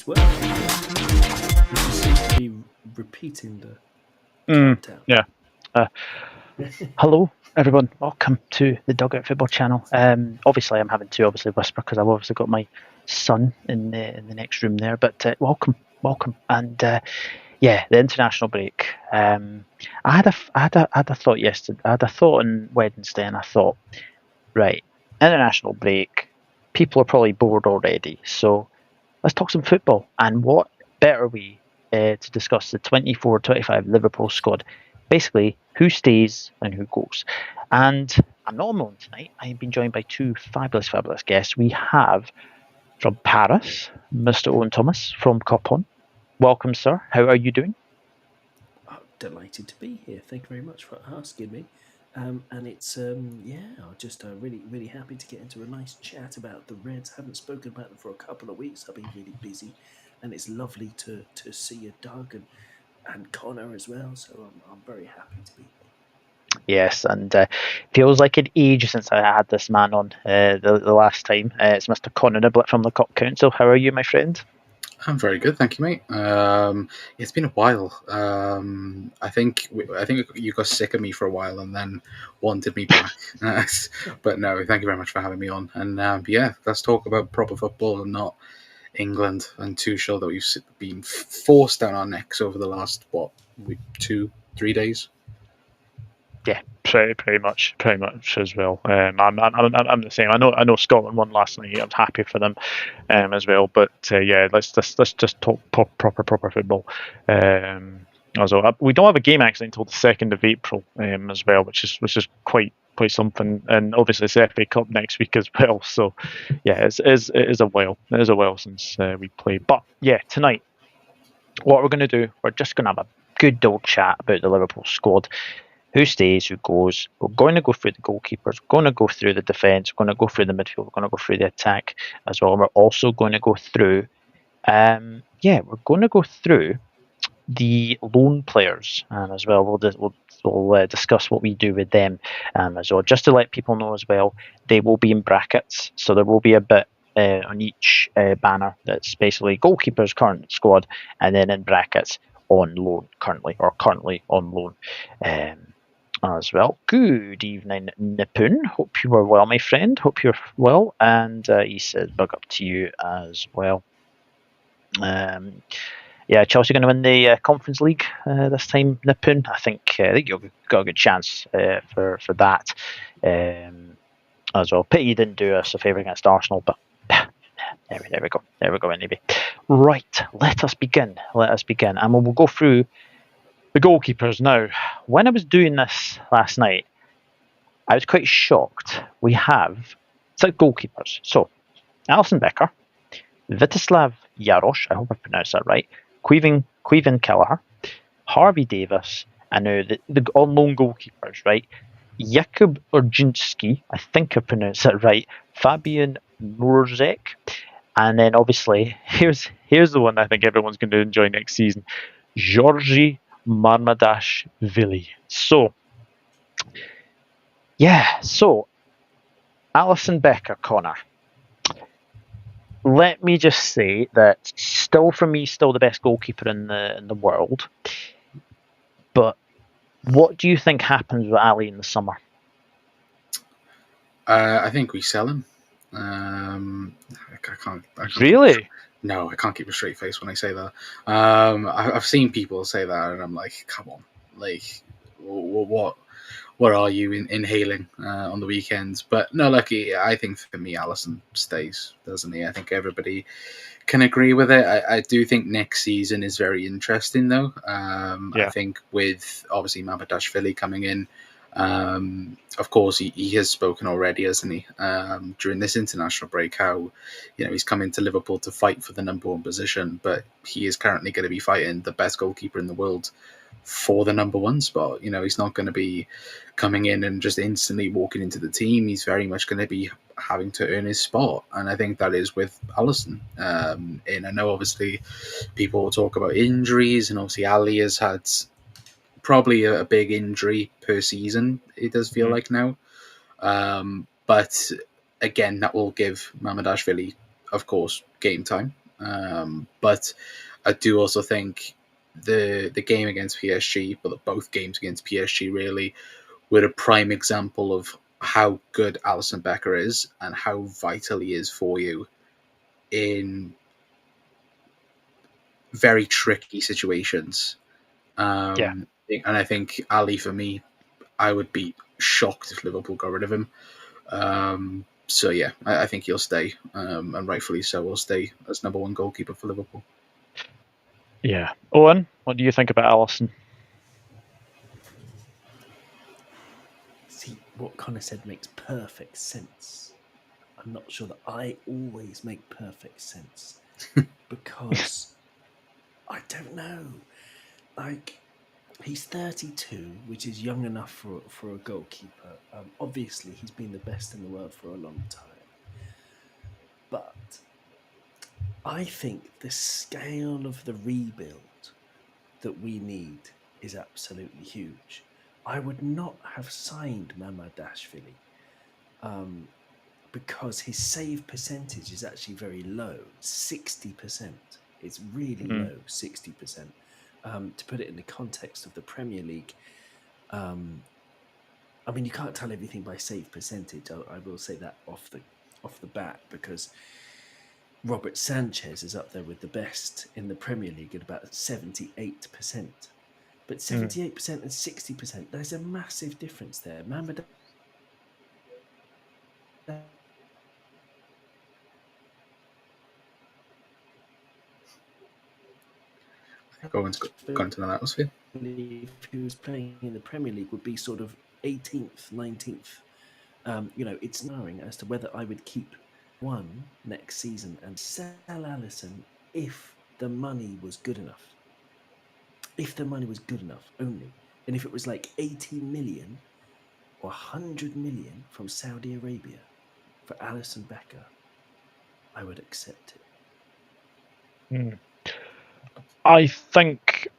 well. You seem to be repeating the countdown. Yeah. Hello, everyone. Welcome to the Dugout Football Channel. Obviously, I'm having to whisper because I've obviously got my son in the next room there. But welcome, and the international break. I had a thought yesterday. I had a thought on Wednesday, and I thought, right, international break. People are probably bored already, so let's talk some football. And what better way to discuss the 24-25 Liverpool squad? Basically, who stays and who goes. And I'm not alone tonight. I have been joined by two fabulous guests. We have from Paris, Mr. Owen Thomas from Copon. Welcome, sir. How are you doing? I'm delighted to be here. Thank you very much for asking me. And it's just really happy to get into a nice chat about the Reds. Haven't spoken about them for a couple of weeks. I've been really busy, and it's lovely to see you, Doug, and Connor as well. So I'm very happy to be here. Yes, and feels like an age since I had this man on the last time. It's Mr. Connor Niblett from the Cop Council. How are you, my friend? I'm very good, thank you, mate. It's been a while. I think you got sick of me for a while and then wanted me back. But no, thank you very much for having me on. And let's talk about proper football and not England and Tuchel that we've been forced down our necks over the last 2-3 days. Yeah, pretty much as well. I'm the same. I know Scotland won last night. I'm happy for them as well. But let's just talk proper football. Also, we don't have a game actually until the 2nd of April as well, which is quite something. And obviously it's the FA Cup next week as well. So yeah, it is a while. It is a while since we played. But yeah, tonight, what we're going to do, we're just going to have a good old chat about the Liverpool squad. Who stays, who goes. We're going to go through the goalkeepers, we're going to go through the defence, we're going to go through the midfield, we're going to go through the attack as well. We're also going to go through, we're going to go through the loan players as well. We'll discuss what we do with them as well. Just to let people know as well, they will be in brackets, so there will be a bit on each banner that's basically goalkeepers, current squad, and then in brackets on loan currently on loan. As well. Good evening, Nipun. Hope you are well, my friend. Hope you're well. And he says, bug up to you as well. Chelsea going to win the Conference League this time, Nipun. I think you've got a good chance for that as well. Pity you didn't do us a favour against Arsenal, but there we go anyway. Right, let us begin. And we'll go through the goalkeepers now. When I was doing this last night, I was quite shocked. We have 6 goalkeepers. So, Alisson Becker, Vitislav Jarosz, I hope I pronounced that right, Caoimhin Kelleher, Harvey Davis, and now the on-loan goalkeepers, right? Jakub Urzinski, I think I pronounced that right, Fabian Murzek, and then obviously, here's the one I think everyone's going to enjoy next season, Georgi Marmadashvili. So Alisson Becker, Connor. Let me just say that still the best goalkeeper in the world. But what do you think happens with Ali in the summer? I think we sell him. I can't really? No, I can't keep a straight face when I say that. I've seen people say that, and I'm like, come on, like, what are you inhaling on the weekends? But no, I think for me, Alisson stays, doesn't he? I think everybody can agree with it. I do think next season is very interesting, though. I think with obviously Marmadashvili coming in. Of course, he has spoken already, hasn't he? During this international break, how he's coming to Liverpool to fight for the number 1 position, but he is currently going to be fighting the best goalkeeper in the world for the number 1 spot. He's not going to be coming in and just instantly walking into the team. He's very much going to be having to earn his spot, and I think that is with Alisson. And I know obviously people will talk about injuries, and obviously Ali has had probably a big injury per season, it does feel like now. But again, that will give Marmadashvili, of course, game time. But I do also think the game against PSG, but both games against PSG really, were a prime example of how good Alisson Becker is and how vital he is for you in very tricky situations. Yeah. And I think Ali, for me, I would be shocked if Liverpool got rid of him. So yeah, I think he'll stay, and rightfully so. Will stay as number one goalkeeper for Liverpool. Yeah. Owen, what do you think about Alisson? See, what Connor said makes perfect sense. I'm not sure that I always make perfect sense because I don't know. Like, he's 32, which is young enough for a goalkeeper. Obviously, he's been the best in the world for a long time. But I think the scale of the rebuild that we need is absolutely huge. I would not have signed Mamadashvili because his save percentage is actually very low, 60%. It's really low, 60%. To put it in the context of the Premier League, I mean, you can't tell everything by save percentage. I will say that off the bat, because Robert Sanchez is up there with the best in the Premier League at about 78%. But 78% and 60%, there's a massive difference there. Mamad Owen's gone to the atmosphere. if he was playing in the Premier League, would be sort of 18th, 19th. It's narrowing as to whether I would keep one next season and sell Alisson if the money was good enough. If the money was good enough only. And if it was like 80 million or 100 million from Saudi Arabia for Alisson Becker, I would accept it. I think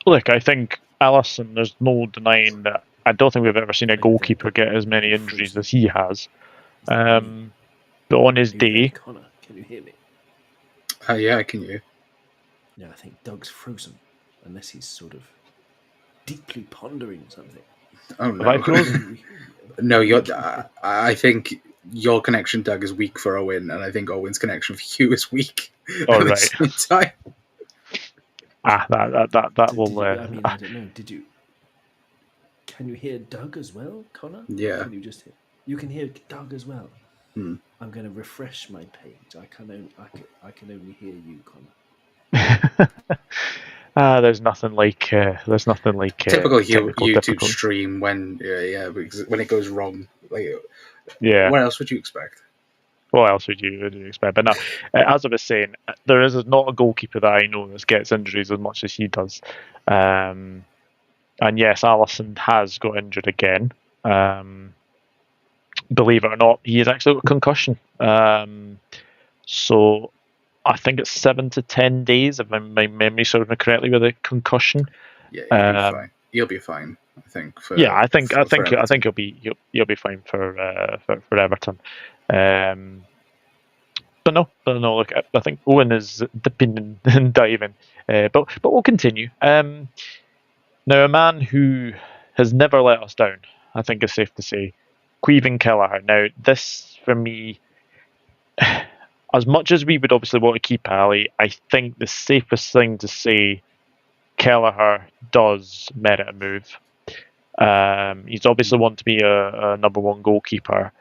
Alisson, there's no denying that. I don't think we've ever seen a goalkeeper get as many injuries as he has. But on his day... Connor, can you hear me? Yeah, I can hear you. Yeah, I think Doug's frozen, unless he's sort of deeply pondering something. Oh, no. Have I frozen? No, I think your connection, Doug, is weak for Owen, and I think Owen's connection for you is weak Oh, at right. the same time. That will... I mean, I don't know. Can you hear Doug as well, Connor? Yeah. Can you just hear? You can hear Doug as well. Hmm. I'm going to refresh my page. I can only hear you, Connor. There's nothing like typical YouTube difficulty. stream when when it goes wrong. Like, Yeah. What else would you expect? What else would you expect? But no, as I was saying, there is not a goalkeeper that I know that gets injuries as much as he does. And yes, Alisson has got injured again. Believe it or not, he has actually got a concussion. So I think it's 7 to 10 days, if my memory serves me correctly, with a concussion. Yeah, he'll be fine. I think. I think he'll be fine for Everton. But no. Look, I think Owen is dipping and diving, but we'll continue. Now, a man who has never let us down, I think it's safe to say, Caoimhin Kelleher. Now, this for me, as much as we would obviously want to keep Ali, I think the safest thing to say, Kelleher does merit a move. He's obviously wanted to be a number one goalkeeper.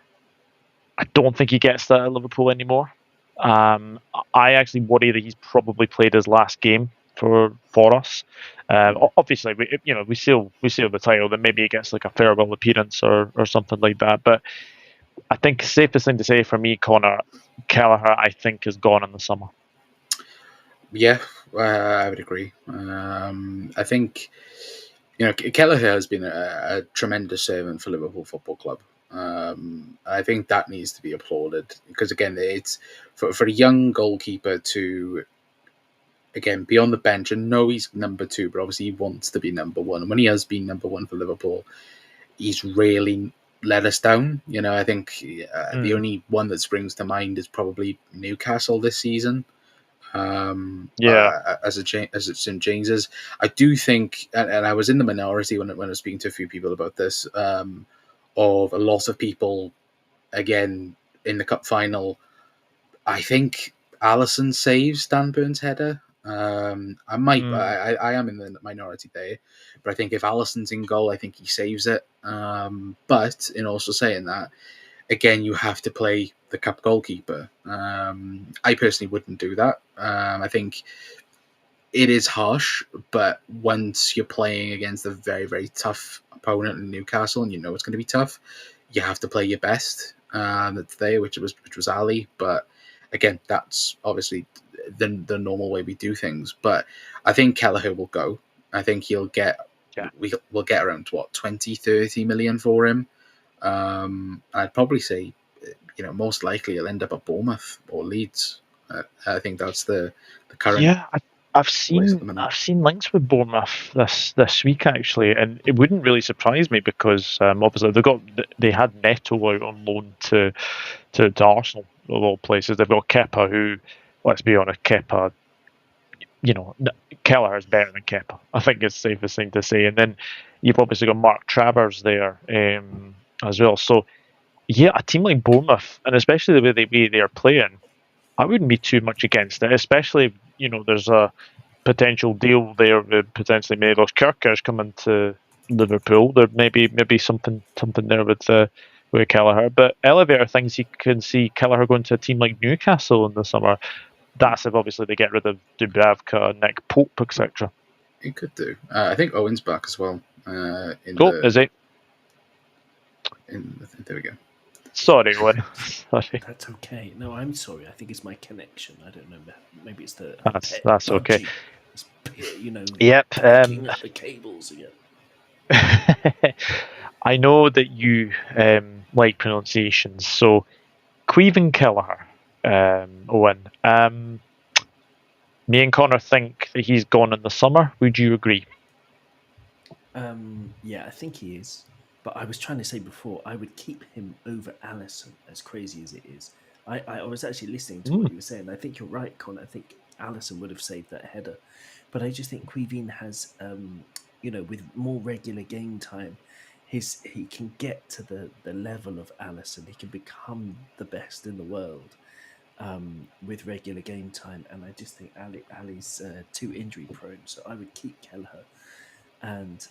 I don't think he gets that at Liverpool anymore. I actually worry that he's probably played his last game for us. Obviously, we seal the title. Then maybe he gets like a farewell appearance or something like that. But I think the safest thing to say for me, Connor, Kelleher, I think, is gone in the summer. Yeah, I would agree. I think Kelleher has been a tremendous servant for Liverpool Football Club. I think that needs to be applauded because, again, it's for a young goalkeeper to, again, be on the bench and know he's number two, but obviously he wants to be number one. And when he has been number one for Liverpool, he's really let us down. I think the only one that springs to mind is probably Newcastle this season. As it St James's. I do think, and I was in the minority when I was speaking to a few people about this, of a lot of people, again, in the cup final, I think Alisson saves Dan Burns' header. I am in the minority there, but I think if Alisson's in goal, I think he saves it. But in also saying that, again, you have to play the cup goalkeeper. I personally wouldn't do that. I think it is harsh, but once you're playing against a very, very tough opponent in Newcastle, and you know it's going to be tough, you have to play your best. That's there, which was Ali. But again, that's obviously the normal way we do things. But I think Kelleher will go. I think he'll get. Yeah. We'll get around 20, 30 million for him. I'd probably say, most likely he'll end up at Bournemouth or Leeds. I think that's the current. Yeah, I've seen links with Bournemouth this week actually, and it wouldn't really surprise me because obviously they had Neto out on loan to Arsenal of all places. They've got Kepa, who, let's be honest, Kepa, Kelleher is better than Kepa. I think it's the safest thing to say. And then you've obviously got Mark Travers there as well. So yeah, a team like Bournemouth, and especially the way they are playing, I wouldn't be too much against it, especially if, there's a potential deal there with potentially Milos Kerkers coming to Liverpool. There may be something there with Kelleher. But elevator things, you can see Kelleher going to a team like Newcastle in the summer. That's if obviously they get rid of Dubravka, Nick Pope, etc. He could do. I think Owen's back as well. Is he? There we go. Sorry, Owen. Sorry. That's okay. No, I'm sorry. I think it's my connection. I don't know. Maybe it's the. That's okay. It's, Yep. picking up the cables again. I know that you like pronunciations, so Caoimhin Kelleher, Owen. Me and Connor think that he's gone in the summer. Would you agree? Yeah, I think he is. But I was trying to say before, I would keep him over Alisson, as crazy as it is. I was actually listening to what you were saying. I think you're right, Connor. I think Alisson would have saved that header. But I just think Caoimhin has, with more regular game time, he can get to the level of Alisson. He can become the best in the world with regular game time. And I just think Ali's too injury prone. So I would keep Kelleher and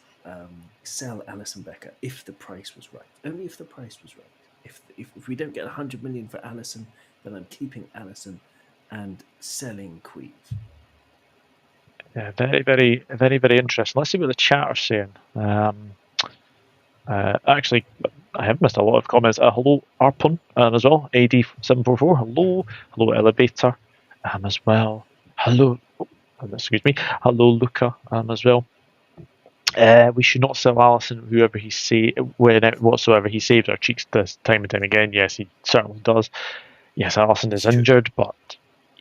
sell Alisson Becker if the price was right. Only if the price was right. If we don't get 100 million for Alisson, then I'm keeping Alisson and selling Caoimhin. Yeah, very, very, very, very interesting. Let's see what the chat are saying. Actually, I have missed a lot of comments. Hello, Arpon as well. AD744. Hello, Elevator as well. Hello, excuse me. Hello, Luca as well. We should not sell Alisson whatsoever he saves our cheeks this time and time again. Yes, he certainly does. Yes, Alisson is injured, but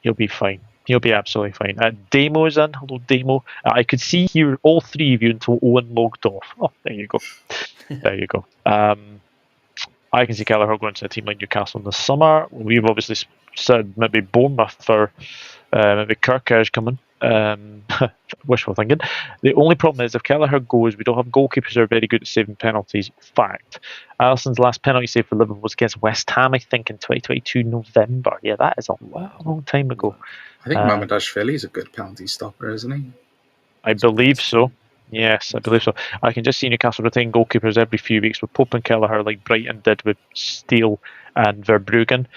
he'll be fine. He'll be absolutely fine. Damo is in. Hello, Damo. I could see here all three of you until Owen logged off. Oh, there you go. There you go. I can see Kelleher going to a team like Newcastle in the summer. We've obviously said maybe Bournemouth for maybe Kirkers coming. Wishful thinking. The only problem is if Kelleher goes, we don't have goalkeepers who are very good at saving penalties. Fact. Alisson's last penalty save for Liverpool was against West Ham, I think, in 2022 November. Yeah, that is a long time ago. I think Marmadashvili is a good penalty stopper, isn't he? I believe so. Yes, I believe so. I can just see Newcastle retain goalkeepers every few weeks with Pope and Kelleher, like Brighton did with Steele and Verbruggen.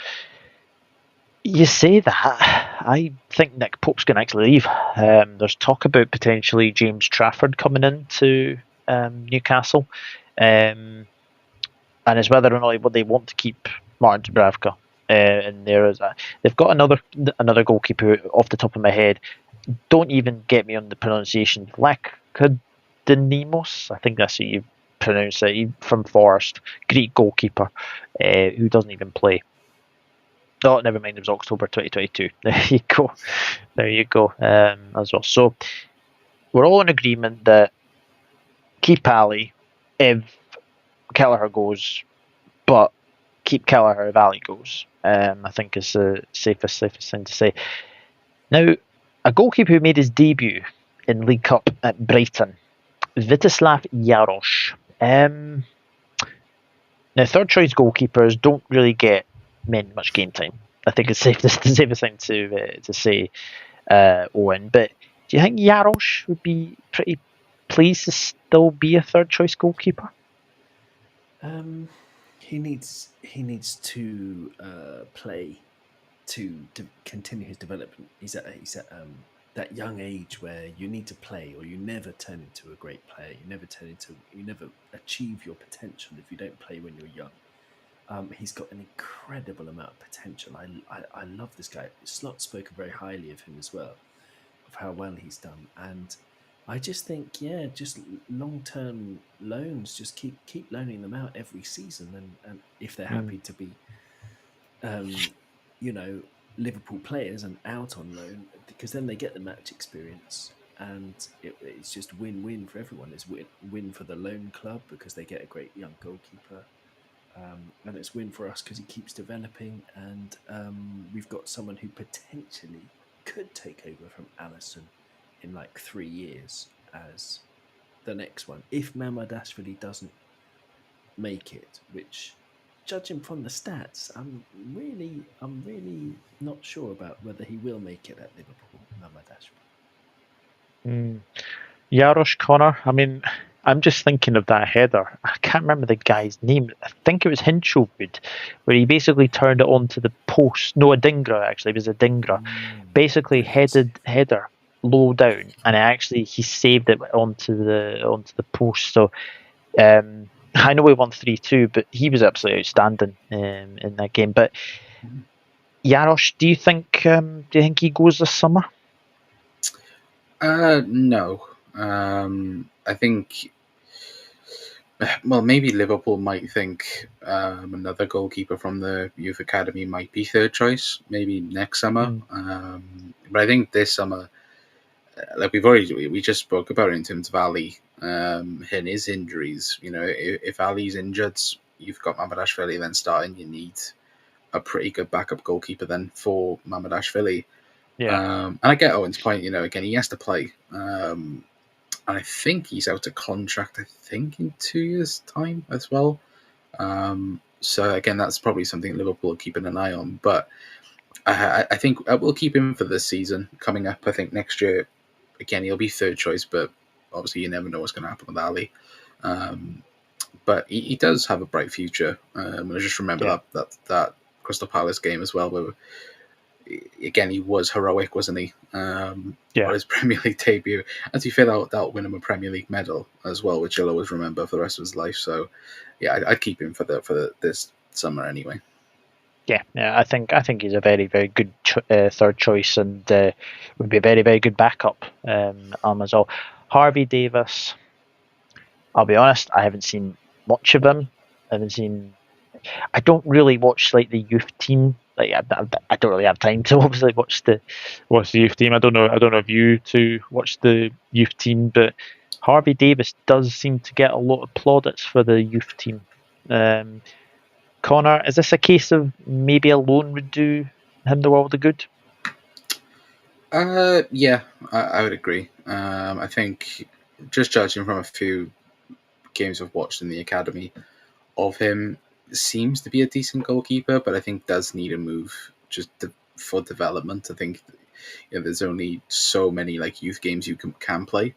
You say that. I think Nick Pope's going to actually leave. There's talk about potentially James Trafford coming into Newcastle. And it's whether or not they want to keep Martin Dubravka. And they've got another goalkeeper off the top of my head. Don't even get me on the pronunciation. Lakadinimos, I think that's how you pronounce it. From Forest, Greek goalkeeper who doesn't even play. Oh, never mind. It was October 2022. There you go. As well. So we're all in agreement that keep Ali if Kelleher goes, but keep Kelleher if Ali goes. I think is the safest thing to say. Now, a goalkeeper who made his debut in League Cup at Brighton, Vitislav Jarosz. Now, third choice goalkeepers don't really get much game time. I think it's safe the safest thing to say, Owen. But do you think Jarosz would be pretty pleased to still be a third choice goalkeeper? He needs to play to continue his development. He's at that young age where you need to play, or you never turn into a great player. You never achieve your potential if you don't play when you're young. He's got an incredible amount of potential. I love this guy. Slot spoke very highly of him as well, of how well he's done, and I just think, yeah, just long term loans, just keep loaning them out every season, and if they're happy to be, um, you know, Liverpool players and out on loan, because then they get the match experience, and it's just win-win for everyone. It's win for the loan club because they get a great young goalkeeper, and it's win for us because he keeps developing, and we've got someone who potentially could take over from Allison in like 3 years as the next one if Mamadashvili doesn't make it, which, judging from the stats, I'm really not sure about whether he will make it at Liverpool, Mamadashvili. Mm. Jarosz, Connor. I mean, I'm just thinking of that header. I can't remember the guy's name. I think it was Hinchelwood, where he basically turned it onto the post. No, a Dingra actually. It was a Dingra. Basically, Brilliant. header low down, and actually he saved it onto the post. So I know we won 3-2, but he was absolutely outstanding in that game. But Jarosz, do you think he goes this summer? No. I think, well, maybe Liverpool might think another goalkeeper from the youth academy might be third choice, maybe next summer. But I think this summer, like we just spoke about it in terms of Ali and his injuries. You know, if Ali's injured, you've got Mamadashvili then starting. You need a pretty good backup goalkeeper then for Mamadashvili. Yeah. And I get Owen's point. You know, again, he has to play. And I think he's out of contract, I think, in 2 years' time as well. So, again, that's probably something Liverpool are keeping an eye on. But I think we'll keep him for this season coming up. I think next year, again, he'll be third choice, but obviously you never know what's going to happen with Ali. But he does have a bright future. I just remember that Crystal Palace game as well, where again, he was heroic, wasn't he? For his Premier League debut. And to be fair, that'll win him a Premier League medal as well, which he'll always remember for the rest of his life. So, yeah, I'd keep him for this summer anyway. Yeah, I think he's a very, very good third choice, and would be a very, very good backup. As well. Harvey Davis. I'll be honest, I haven't seen much of him. I don't really watch like the youth team. Like I don't really have time to obviously watch the youth team. I don't know if you two watch the youth team, but Harvey Davis does seem to get a lot of plaudits for the youth team. Connor, is this a case of maybe a loan would do him the world of good? Yeah, I would agree. I think just judging from a few games I've watched in the academy of him, seems to be a decent goalkeeper, but I think does need a move just for development. I think there's only so many like youth games you can play.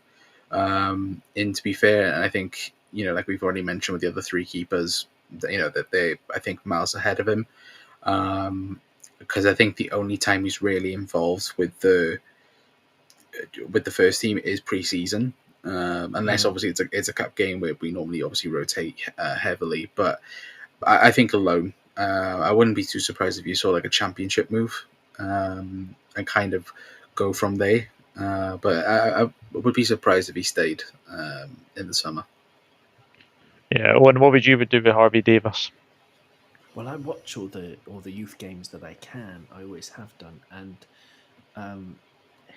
And to be fair, and I think like we've already mentioned with the other three keepers, that they I think miles ahead of him. Because I think the only time he's really involved with the first team is pre-season. Unless obviously it's a cup game where we normally obviously rotate heavily, but I think alone, I wouldn't be too surprised if you saw like a championship move and kind of go from there. But I would be surprised if he stayed in the summer. Yeah, and what would you do with Harvey Davis? Well, I watch all the youth games that I can. I always have done, and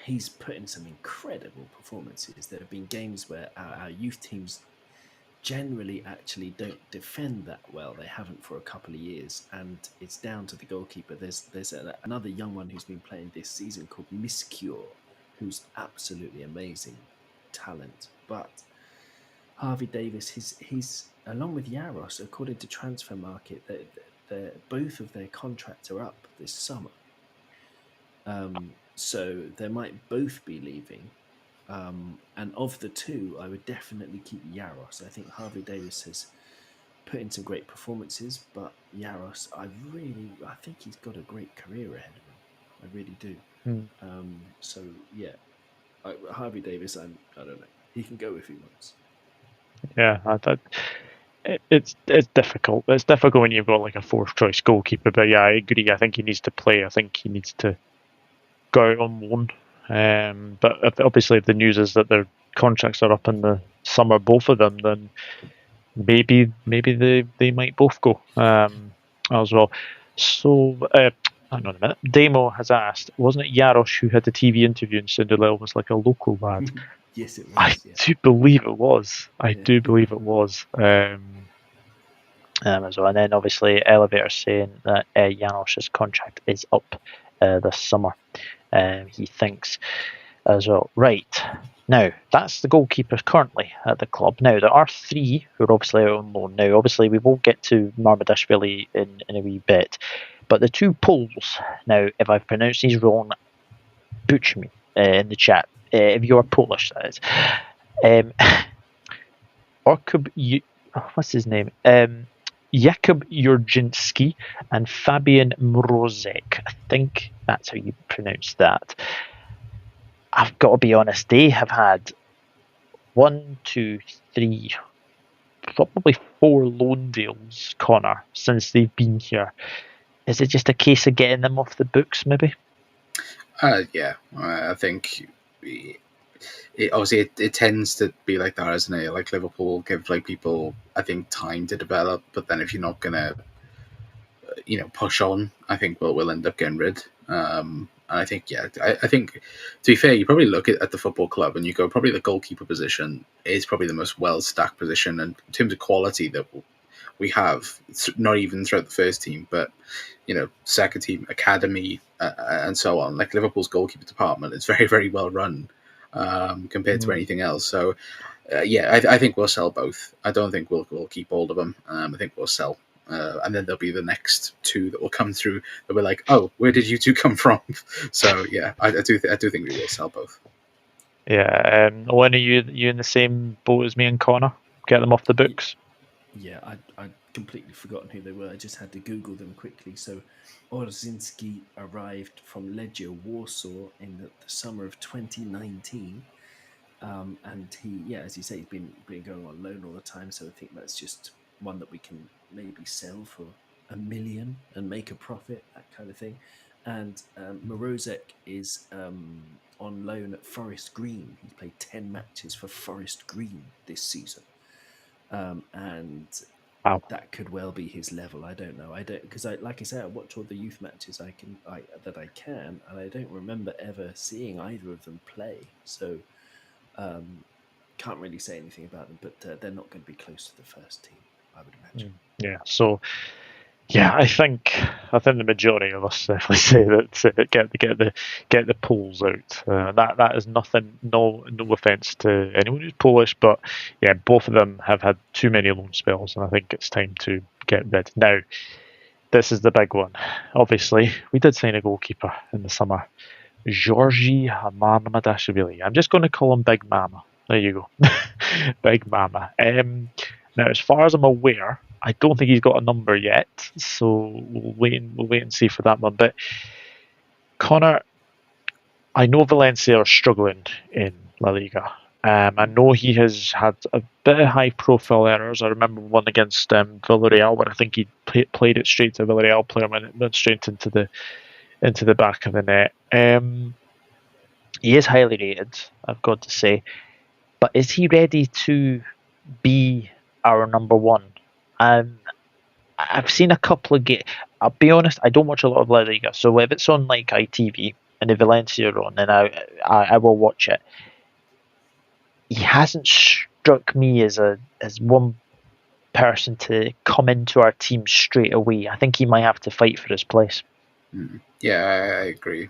he's put in some incredible performances. There have been games where our youth teams generally actually don't defend that well. They haven't for a couple of years, and it's down to the goalkeeper. There's another young one who's been playing this season called Miscure, who's absolutely amazing talent. But Harvey Davis, he's along with Yaros, according to Transfer Market, both of their contracts are up this summer. So they might both be leaving. And of the two, I would definitely keep Yaros. I think Harvey Davis has put in some great performances, but Yaros, I think he's got a great career ahead of him. I really do. So yeah, Harvey Davis, I don't know. He can go if he wants. Yeah, it's difficult. It's difficult when you've got like a fourth choice goalkeeper. But yeah, I agree. I think he needs to play. I think he needs to go out on loan. But obviously, if the news is that their contracts are up in the summer, both of them, then maybe they might both go as well. So hang on a minute. Damo has asked, wasn't it Yaros who had the TV interview and sounded almost like a local lad? Yes, it was. I do believe it was. I do believe it was. As well. And then obviously Elevator saying that Janos's contract is up this summer. He thinks as well. Right. Now, that's the goalkeepers currently at the club. Now, there are three who are obviously out on loan. Now, obviously, we won't get to Marmadashvili in a wee bit. But the two Poles, now, if I've pronounced these wrong, butcher me in the chat. If you're Polish, that is. What's his name? Jakub Jurczynski and Fabian Mrozek. I think that's how you pronounce that. I've got to be honest, they have had 1, 2, 3, probably 4 loan deals, Connor, since they've been here. Is it just a case of getting them off the books, maybe? Yeah, I think it tends to be like that, isn't it? Like Liverpool give like people, I think, time to develop, but then if you're not gonna, push on, I think we'll end up getting rid. And I think, I think, to be fair, you probably look at the football club and you go, probably the goalkeeper position is probably the most well-stacked position, and in terms of quality that we have, not even throughout the first team, but second team, academy, and so on. Like Liverpool's goalkeeper department is very, very well run compared to anything else. So, I think we'll sell both. I don't think we'll keep all of them. I think we'll sell. And then there'll be the next two that will come through. They'll be like, "Oh, where did you two come from?" So yeah, I do think we will sell both. Yeah, Owen, are you in the same boat as me and Connor? Get them off the books. Yeah, I'd completely forgotten who they were. I just had to Google them quickly. So, Orzinski arrived from Legia Warsaw in the summer of 2019. And he, as you say, he's been going on loan all the time. So I think that's just one that we can maybe sell for $1 million and make a profit, that kind of thing. And Mrozek is on loan at Forest Green. He played 10 matches for Forest Green this season. And that could well be his level. I don't know. Because like I say, I watch all the youth matches I can, and I don't remember ever seeing either of them play. So can't really say anything about them. But they're not going to be close to the first team, I would imagine. Yeah. So. Yeah, I think the majority of us definitely say that get the Poles out. That is nothing. No offense to anyone who's Polish, but yeah, both of them have had too many loan spells, and I think it's time to get rid. Now, this is the big one. Obviously, we did sign a goalkeeper in the summer, Georgi Marmadashvili. I'm just going to call him Big Mama. There you go, Big Mama. Now, as far as I'm aware, I don't think he's got a number yet, so we'll wait and see for that one. But Connor, I know Valencia are struggling in La Liga. I know he has had a bit of high-profile errors. I remember one against Villarreal, where I think he played it straight to a Villarreal player and it went straight into the back of the net. He is highly rated, I've got to say, but is he ready to be our number one? I've seen a couple of games. I'll be honest, I don't watch a lot of La Liga, so if it's on like ITV and the Valencia are on, then I will watch it. He hasn't struck me as one person to come into our team straight away. I think he might have to fight for his place. Yeah, I agree.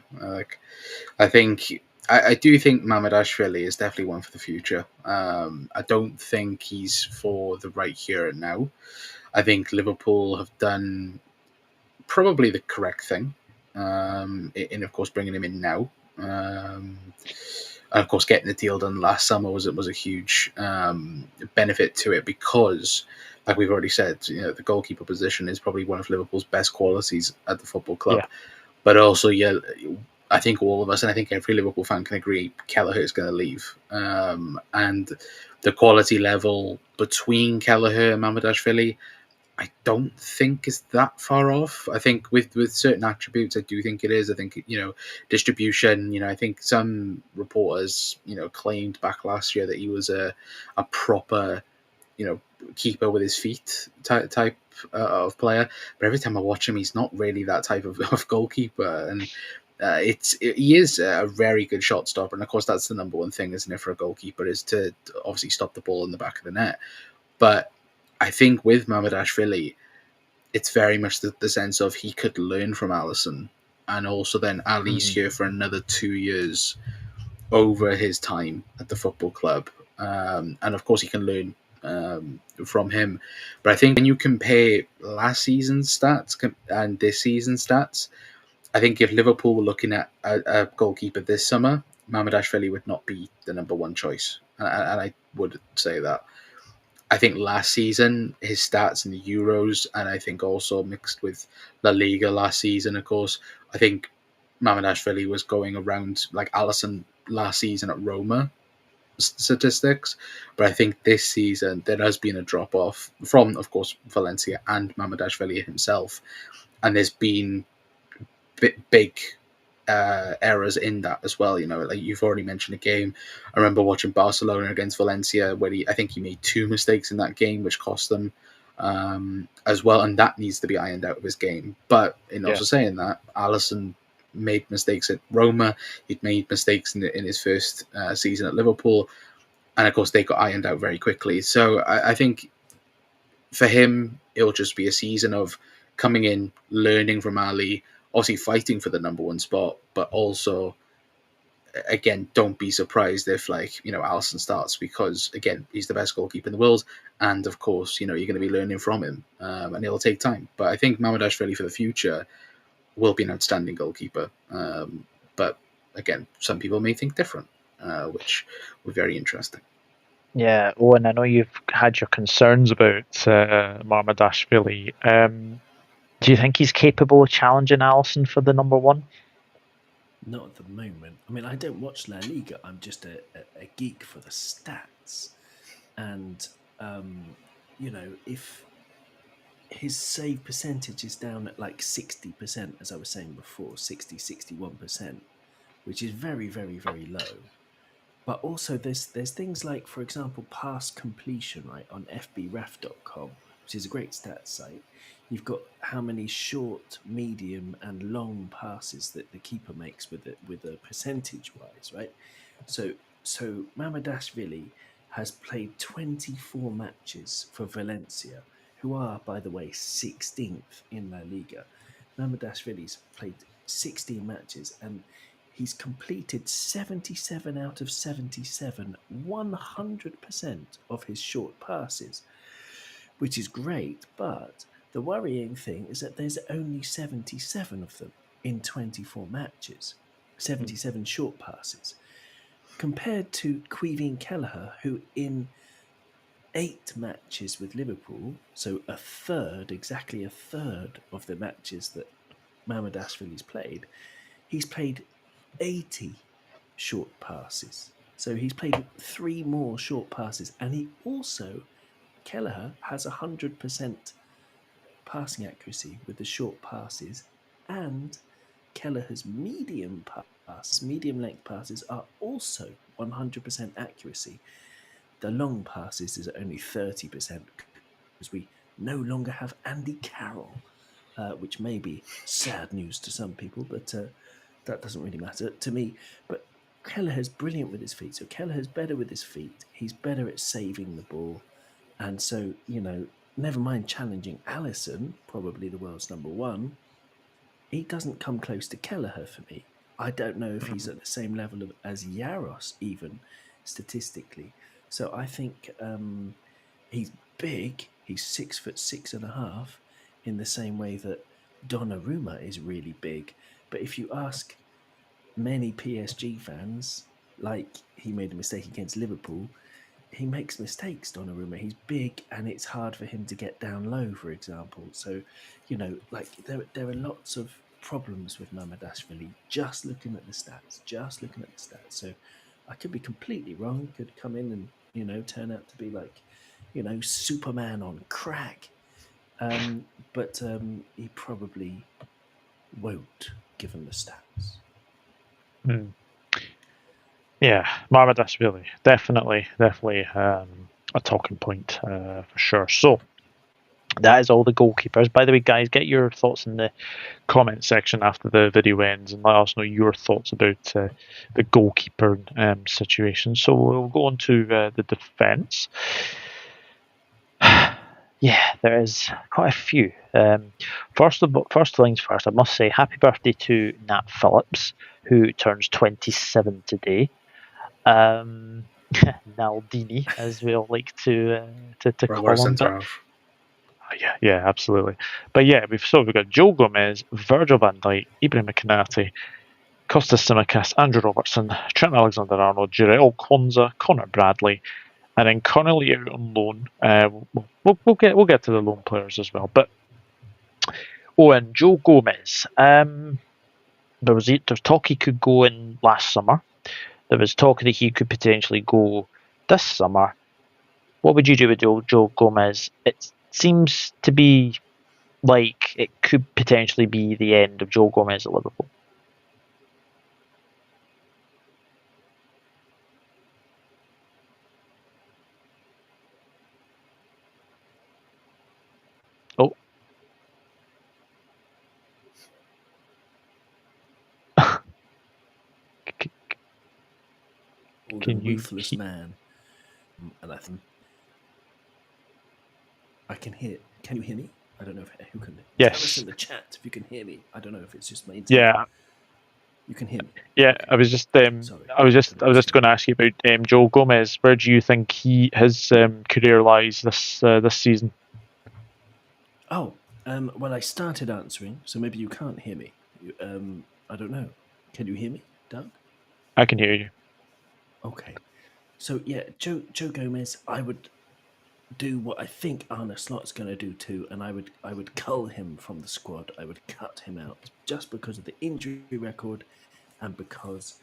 I think I do think Marmadashvili is definitely one for the future. I don't think he's for the right here and now. I think Liverpool have done probably the correct thing, in of course bringing him in now. And of course, getting the deal done last summer was a huge benefit to it because, like we've already said, the goalkeeper position is probably one of Liverpool's best qualities at the football club. Yeah. But also, I think all of us, and I think every Liverpool fan can agree, Kelleher is going to leave. And the quality level between Kelleher and Mamardashvili, I don't think is that far off. I think with certain attributes, I do think it is. I think, distribution, I think some reporters, claimed back last year that he was a proper, keeper with his feet type of player. But every time I watch him, he's not really that type of goalkeeper. And he is a very good shot stopper. And of course, that's the number one thing, isn't it, for a goalkeeper, is to obviously stop the ball in the back of the net. But I think with Mamardashvili, it's very much the sense of he could learn from Alisson, and also then Ali's here for another 2 years over his time at the football club. And of course, he can learn from him. But I think when you compare last season's stats and this season's stats, I think if Liverpool were looking at a goalkeeper this summer, Mamardashvili would not be the number one choice. And I would say that. I think last season, his stats in the Euros, and I think also mixed with La Liga last season, of course, I think Mamardashvili was going around like Alisson last season at Roma statistics. But I think this season, there has been a drop-off from, of course, Valencia and Mamardashvili himself. And there's been big errors in that as well. Like you've already mentioned a game. I remember watching Barcelona against Valencia where I think he made 2 mistakes in that game, which cost them as well. And that needs to be ironed out of his game. But in also saying that, Alisson made mistakes at Roma. He'd made mistakes in his first season at Liverpool. And of course, they got ironed out very quickly. So I think for him, it'll just be a season of coming in, learning from Ali, obviously fighting for the number one spot, but also, again, don't be surprised if Alisson starts, because again, he's the best goalkeeper in the world, and of course, you're going to be learning from him, and it'll take time. But I think Mamardashvili for the future will be an outstanding goalkeeper. But again, some people may think different, which will be very interesting. Yeah, Owen, I know you've had your concerns about Marmadashvili. Do you think he's capable of challenging Alisson for the number one? Not at the moment. I mean, I don't watch La Liga. I'm just a geek for the stats. And, if his save percentage is down at like 60%, as I was saying before, 60, 61%, which is very, very, very low. But also there's things like, for example, pass completion, right, on fbref.com, which is a great stats site. You've got how many short, medium, and long passes that the keeper makes with a percentage wise, right? So Mamardashvili has played 24 matches for Valencia, who are, by the way, 16th in La Liga. Mamardashvili's played 16 matches, and he's completed 77 out of 77, 100% of his short passes, which is great. But the worrying thing is that there's only 77 of them in 24 matches, 77 short passes, compared to Quiveen Kelleher, who in 8 matches with Liverpool, so exactly a third of the matches that Mamardashvili's played, he's played 80 short passes. So he's played 3 more short passes, and he also, Kelleher has 100% passing accuracy with the short passes, and Kelleher's medium length passes are also 100% accuracy. The long passes is only 30% because we no longer have Andy Carroll, which may be sad news to some people, but that doesn't really matter to me. But Kelleher's brilliant with his feet. So Kelleher's better with his feet. He's better at saving the ball. And so, never mind challenging Allison, probably the world's number one, he doesn't come close to Kelleher for me. I don't know if he's at the same level as Yaros, even statistically. So I think he's big. He's 6'6.5", in the same way that Donnarumma is really big. But if you ask many PSG fans, like he made a mistake against Liverpool, he makes mistakes, Donnarumma. He's big and it's hard for him to get down low, for example. So, there are lots of problems with Mamadashvili, just looking at the stats. So I could be completely wrong. He could come in and, turn out to be like, Superman on crack. But he probably won't, given the stats. Yeah, Marmadashvili, definitely a talking point for sure. So that is all the goalkeepers. By the way, guys, get your thoughts in the comment section after the video ends and let us know your thoughts about the goalkeeper situation. So we'll go on to the defence. Yeah, there is quite a few. First things first, I must say happy birthday to Nat Phillips, who turns 27 today. Naldini, as we all like to call him. Yeah, absolutely. But yeah, we've got Joe Gomez, Virgil van Dijk, Ibrahim Konate, Kostas Tsimikas, Andrew Robertson, Trent Alexander-Arnold, Jarell Quansah, Connor Bradley, and then Connolly out on loan. We'll get to the loan players as well. But and Joe Gomez. There's talk he could go in last summer. There was talk that he could potentially go this summer. What would you do with Joe Gomez? It seems to be like it could potentially be the end of Joe Gomez at Liverpool. Oh. The ruthless man. And I can hear. Can you hear me? I don't know who can. Yes. Tell us in the chat if you can hear me. I don't know if it's just my internet. Yeah. You can hear me. Yeah, I was just going to ask you about Joe Gomez. Where do you think his career lies this season? Oh, well, I started answering, so maybe you can't hear me. I don't know. Can you hear me, Doug? I can hear you. Okay. So yeah, Joe Gomez, I would do what I think Arne Slot's going to do too, and I would cull him from the squad. I would cut him out just because of the injury record, and because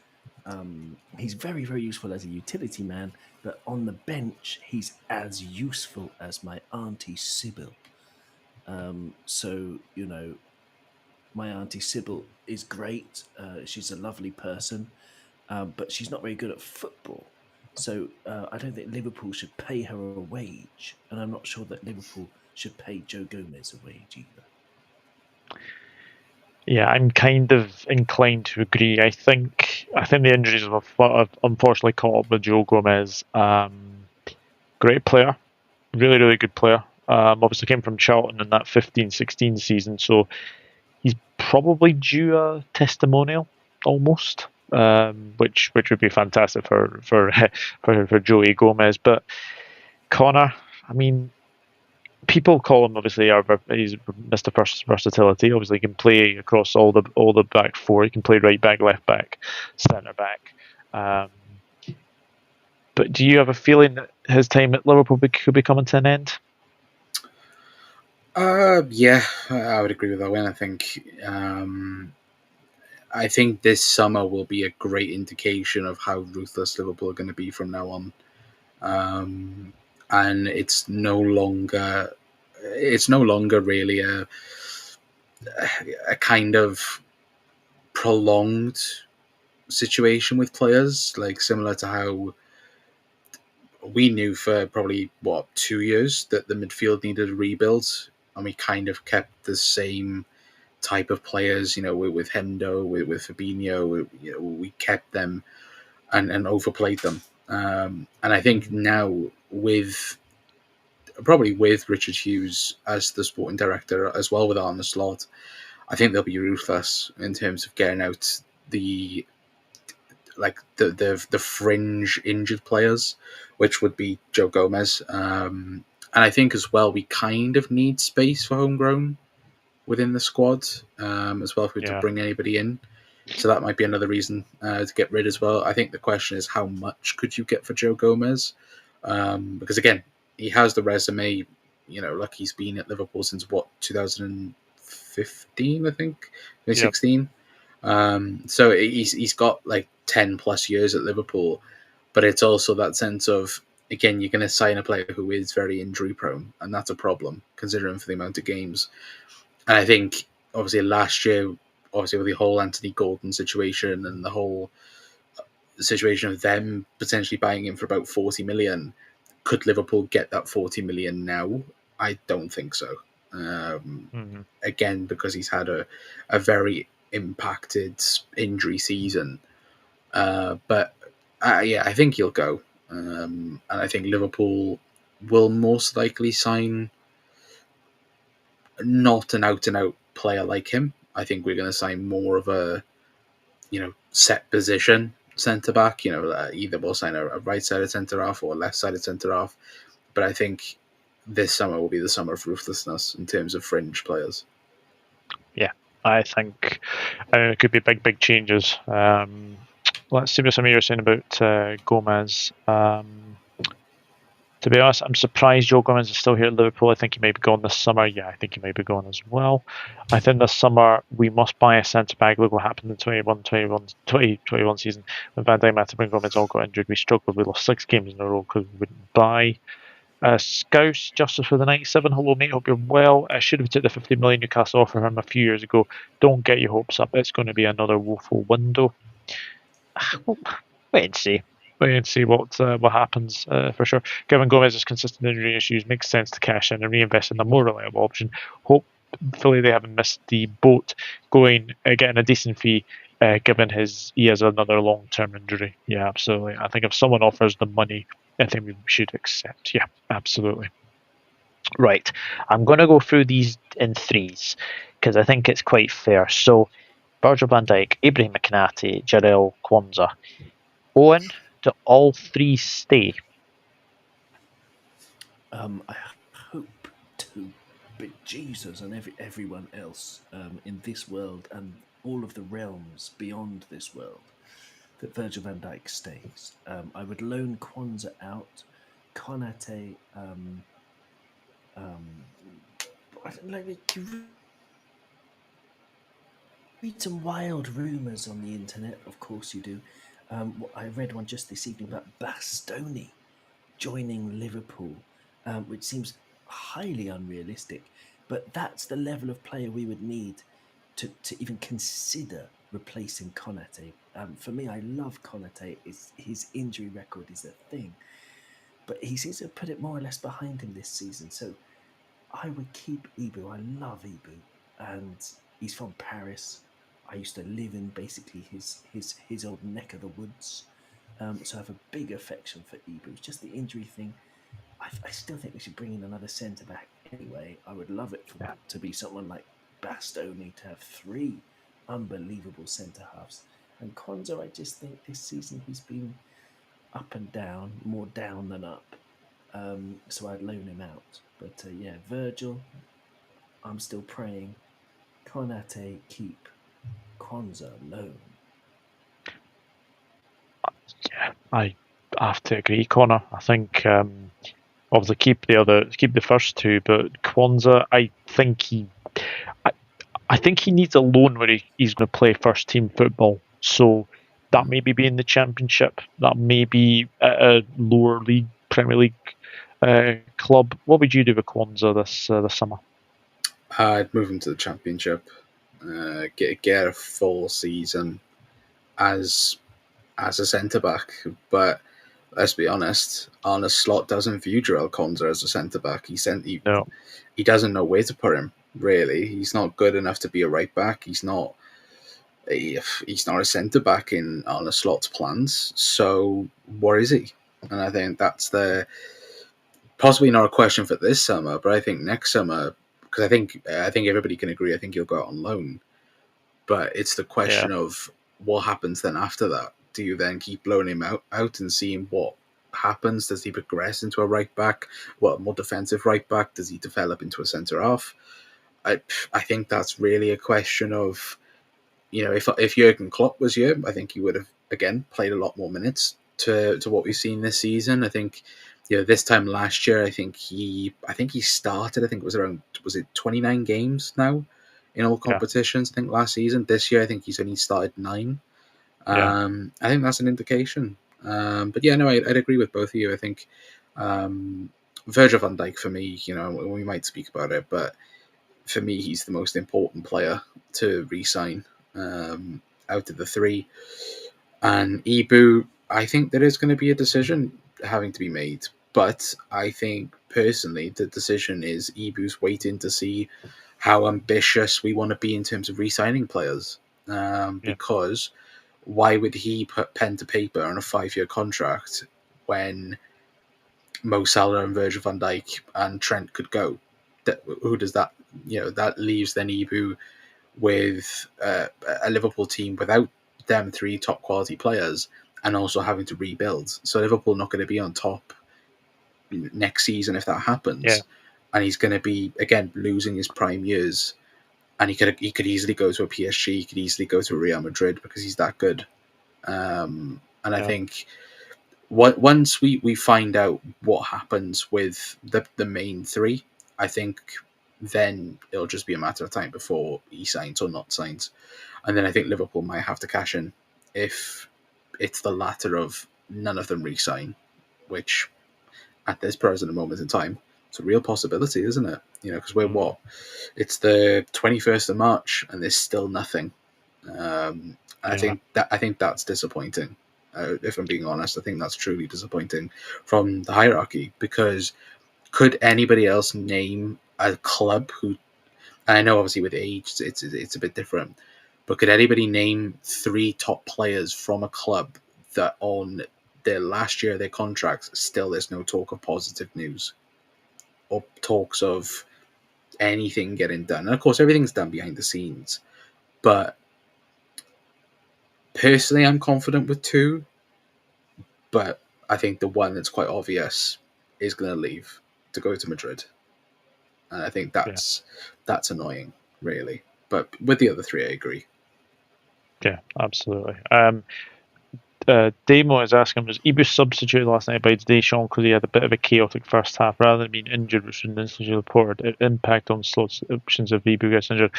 he's very, very useful as a utility man. But on the bench, he's as useful as my auntie Sybil. So my auntie Sybil is great. She's a lovely person, but she's not very good at football. So I don't think Liverpool should pay her a wage, and I'm not sure that Liverpool should pay Joe Gomez a wage either. Yeah, I'm kind of inclined to agree. I think the injuries have unfortunately caught up with Joe Gomez. Great player, really, really good player. Obviously came from Charlton in that 15-16 season, so he's probably due a testimonial almost, which would be fantastic for Joey Gomez. But Connor, I mean, people call him obviously he's Mr. Versatility. Obviously, he can play across all the back four. He can play right back, left back, centre back. But do you have a feeling that his time at Liverpool could be coming to an end? Yeah, I would agree with that one. I think this summer will be a great indication of how ruthless Liverpool are going to be from now on. And it's no longer really a kind of prolonged situation with players, like similar to how we knew for probably 2 years that the midfield needed a rebuild, and we kind of kept the same type of players, with Hendo, with Fabinho, we kept them and overplayed them. And I think now probably with Richard Hughes as the sporting director, as well with Arne Slot, I think they'll be ruthless in terms of getting out the fringe injured players, which would be Joe Gomez. And I think as well we kind of need space for homegrown within the squad as well if we to bring anybody in. So that might be another reason to get rid as well. I think the question is how much could you get for Joe Gomez? Because again, he has the resume. Like he's been at Liverpool since 2015, I think, 2016. So he's got like 10 plus years at Liverpool, but it's also that sense of, again, you're going to sign a player who is very injury prone, and that's a problem considering for the amount of games. And I think obviously last year, with the whole Anthony Gordon situation and the whole situation of them potentially buying him for about 40 million, could Liverpool get that 40 million now? I don't think so. Again, because he's had a very impacted injury season. But I think he'll go. And I think Liverpool will most likely sign not an out-and-out player like him. I think we're going to sign more of a, set position centre-back. Either we'll sign a right-sided centre-half or a left-sided centre-half. But I think this summer will be the summer of ruthlessness in terms of fringe players. Yeah, I think it could be big changes. Let's see what some of you are saying about Gomez. To be honest, I'm surprised Joe Gomez is still here at Liverpool. I think he may be gone this summer. Yeah, I think he may be gone as well. I think this summer we must buy a centre-back. Look what happened in the 2021 season. When Van Dijk, Matip and Gomez all got injured, we struggled. We lost 6 games in a row because we wouldn't buy. Scouse, Justice for the 97. Hello, mate. Hope you're well. I should have took the 50 million Newcastle offer him a few years ago. Don't get your hopes up. It's going to be another woeful window. Wait and see. Wait and see what happens for sure. Given Gomez's consistent injury issues, makes sense to cash in and reinvest in a more reliable option. Hopefully they haven't missed the boat getting a decent fee, given he has another long-term injury. Yeah, absolutely. I think if someone offers the money, I think we should accept. Yeah, absolutely. Right, I'm going to go through these in threes because I think it's quite fair. So, Virgil van Dijk, Ibrahim Konate, Jarell Quansah. Owen, do all 3 stay? I hope to, but Jesus and everyone else in this world and all of the realms beyond this world, that Virgil van Dijk stays. I would loan Quansah out. Konate, I don't know, you read some wild rumours on the internet, of course you do. I read one just this evening about Bastoni joining Liverpool, which seems highly unrealistic. But that's the level of player we would need to even consider replacing Konate. For me, I love Konate. His injury record is a thing. But he seems to have put it more or less behind him this season. So I would keep Ibu. I love Ibu. And he's from Paris. I used to live in basically his old neck of the woods. So I have a big affection for Ibu. It's just the injury thing. I still think we should bring in another centre-back anyway. I would love it to be someone like Bastoni, to have 3 unbelievable centre-halves. And Quansah, I just think this season he's been up and down, more down than up. So I'd loan him out. But Virgil, I'm still praying. Konate, keep. Quansah, loan. Yeah, I have to agree, Connor. I think obviously keep the first 2, but Quansah, I think he needs a loan where he's going to play first team football. So that may be in the Championship, that may be at a lower league, Premier League club. What would you do with Quansah this summer? I'd move him to the Championship, get a full season as a centre back. But let's be honest, Arne Slot doesn't view Jarell Quansah as a centre back. He doesn't know where to put him. Really, he's not good enough to be a right back. He's not if he's not a centre back in Arne Slot's plans, so what is he? And I think that's the possibly not a question for this summer, but I think next summer, because I think everybody can agree, I think he'll go out on loan. But it's the Yeah. question of what happens then after that. Do you then keep blowing him out and seeing what happens? Does he progress into a right back? Well, more defensive right back? Does he develop into a centre half? I think that's really a question of, if Jurgen Klopp was here, I think he would have again played a lot more minutes to what we've seen this season. I think, this time last year, I think he started. I think it was it 29 games now in all competitions. I think last season. This year, I think he's only started 9. I think that's an indication. But yeah, no, I'd agree with both of you. I think Virgil van Dijk for me, we might speak about it, but for me, he's the most important player to re-sign out of the 3. And Ibu, I think there is going to be a decision having to be made. But I think personally, the decision is Ibu's waiting to see how ambitious we want to be in terms of re-signing players. Because why would he put pen to paper on a 5-year contract when Mo Salah and Virgil van Dijk and Trent could go? Who does that? That leaves then Ibu with a Liverpool team without them 3 top quality players and also having to rebuild. So Liverpool not going to be on top next season if that happens, and he's going to be again losing his prime years. And he could easily go to a PSG, he could easily go to a Real Madrid because he's that good. And I think once we find out what happens with the main 3, I think then it'll just be a matter of time before he signs or not signs. And then I think Liverpool might have to cash in if it's the latter of none of them re-sign, which at this present moment in time, it's a real possibility, isn't it? Because we're what? It's the 21st of March and there's still nothing. I think that's disappointing. If I'm being honest, I think that's truly disappointing from the hierarchy, because could anybody else name a club who, and I know obviously with age it's a bit different, but could anybody name 3 top players from a club that on their last year of their contracts still there's no talk of positive news or talks of anything getting done? And of course everything's done behind the scenes, but personally I'm confident with 2, but I think the one that's quite obvious is going to leave to go to Madrid. And I think that's annoying, really. But with the other 3, I agree. Yeah, absolutely. Damo is asking, was Ibu substituted last night by Deschamps because he had a bit of a chaotic first half rather than being injured, which was initially reported? Impact on Slot's options if Ibu gets injured.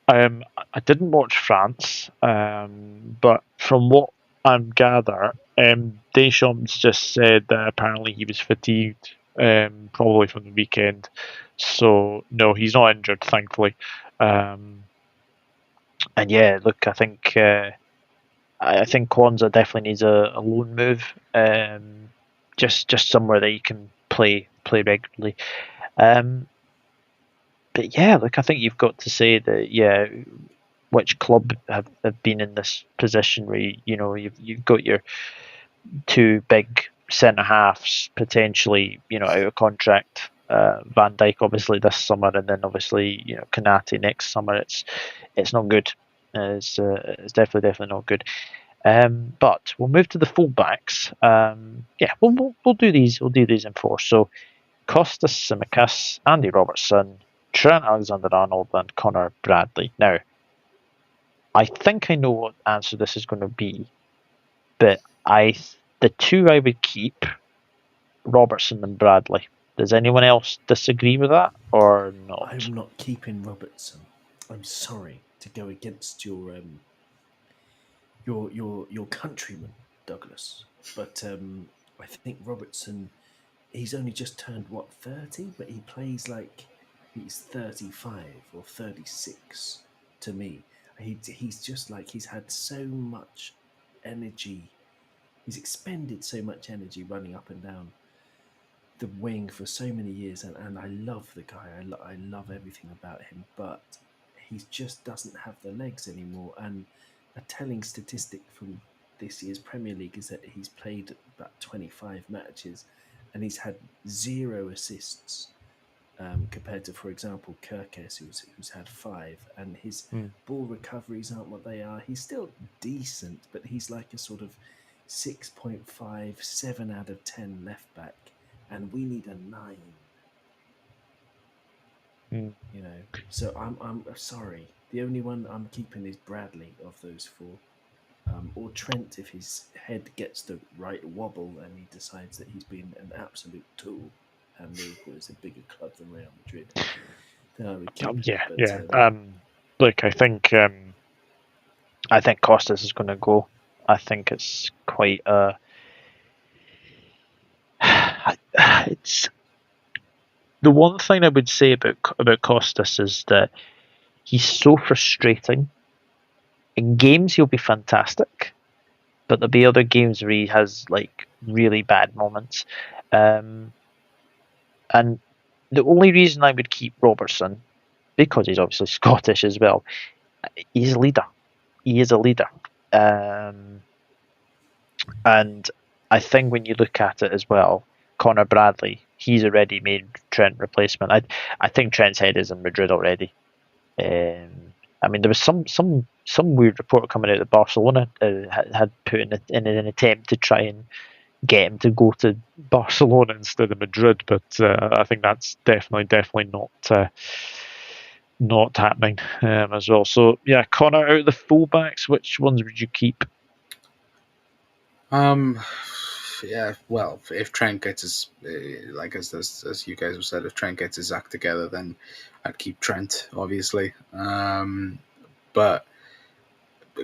I didn't watch France, but from what I'm gather, Deschamps just said that apparently he was fatigued, probably from the weekend. So no, he's not injured, thankfully. And yeah, look, I think Kwanzaa definitely needs a loan move, just somewhere that he can play regularly. But yeah, look, I think you've got to say that which club have been in this position where you've got your 2 big centre halves potentially out of contract. Van Dijk obviously this summer, and then obviously Konate next summer. It's not good. It's definitely not good. But we'll move to the fullbacks. We'll do these. We'll do these in 4. So Costas Tsimikas, Andy Robertson, Trent Alexander-Arnold, and Connor Bradley. Now, I think I know what answer this is going to be, but the 2 I would keep, Robertson and Bradley. Does anyone else disagree with that or not? I'm not keeping Robertson. I'm sorry to go against your countryman, Douglas, but I think Robertson, he's only just turned 30, but he plays like he's 35 or 36 to me. He's just like, he's had so much energy. He's expended so much energy running up and down the wing for so many years, and I love the guy. I love everything about him, but he just doesn't have the legs anymore. And a telling statistic from this year's Premier League is that he's played about 25 matches and he's had 0 assists. Compared to, for example, Kirkes, who's had 5, and his ball recoveries aren't what they are. He's still decent, but he's like a sort of 6.5, 7 out of 10 left back, and we need a 9. You know, so I'm sorry. The only one I'm keeping is Bradley of those 4, or Trent if his head gets the right wobble and he decides that he's been an absolute tool. And Liverpool is a bigger club than Real Madrid. Then I would keep him. Yeah, But, yeah. Look, I think Costas is going to go. I think it's quite it's the one thing I would say about Costas is that he's so frustrating. In games, he'll be fantastic, but there'll be other games where he has like really bad moments. And the only reason I would keep Robertson, because he's obviously Scottish as well, he's a leader. He is a leader. And I think when you look at it as well, Connor Bradley, he's already made Trent replacement. I think Trent's head is in Madrid already. I mean, there was some weird report coming out that Barcelona had put in an attempt to try and get him to go to Barcelona instead of Madrid, but I think that's definitely not happening as well. So yeah, Connor, out of the fullbacks, which ones would you keep? Yeah, well, if Trent gets his, like as you guys have said, if Trent gets his act together, then I'd keep Trent, obviously. But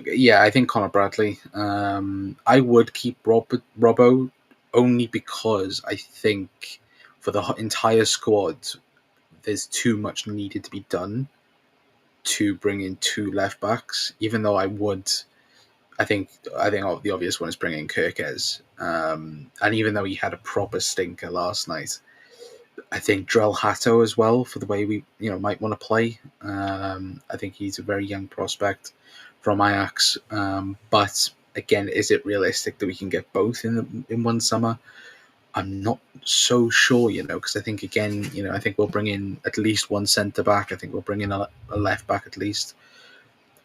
yeah, I think Connor Bradley. I would keep Robbo only because I think for the entire squad, there's too much needed to be done to bring in 2 left backs. Even though I think the obvious one is bringing in Kirkes. And even though he had a proper stinker last night, I think Drell Hatto as well, for the way we might want to play. I think he's a very young prospect from Ajax. But again, is it realistic that we can get both in one summer? I'm not so sure, because I think again, I think we'll bring in at least one centre back. I think we'll bring in a left back at least.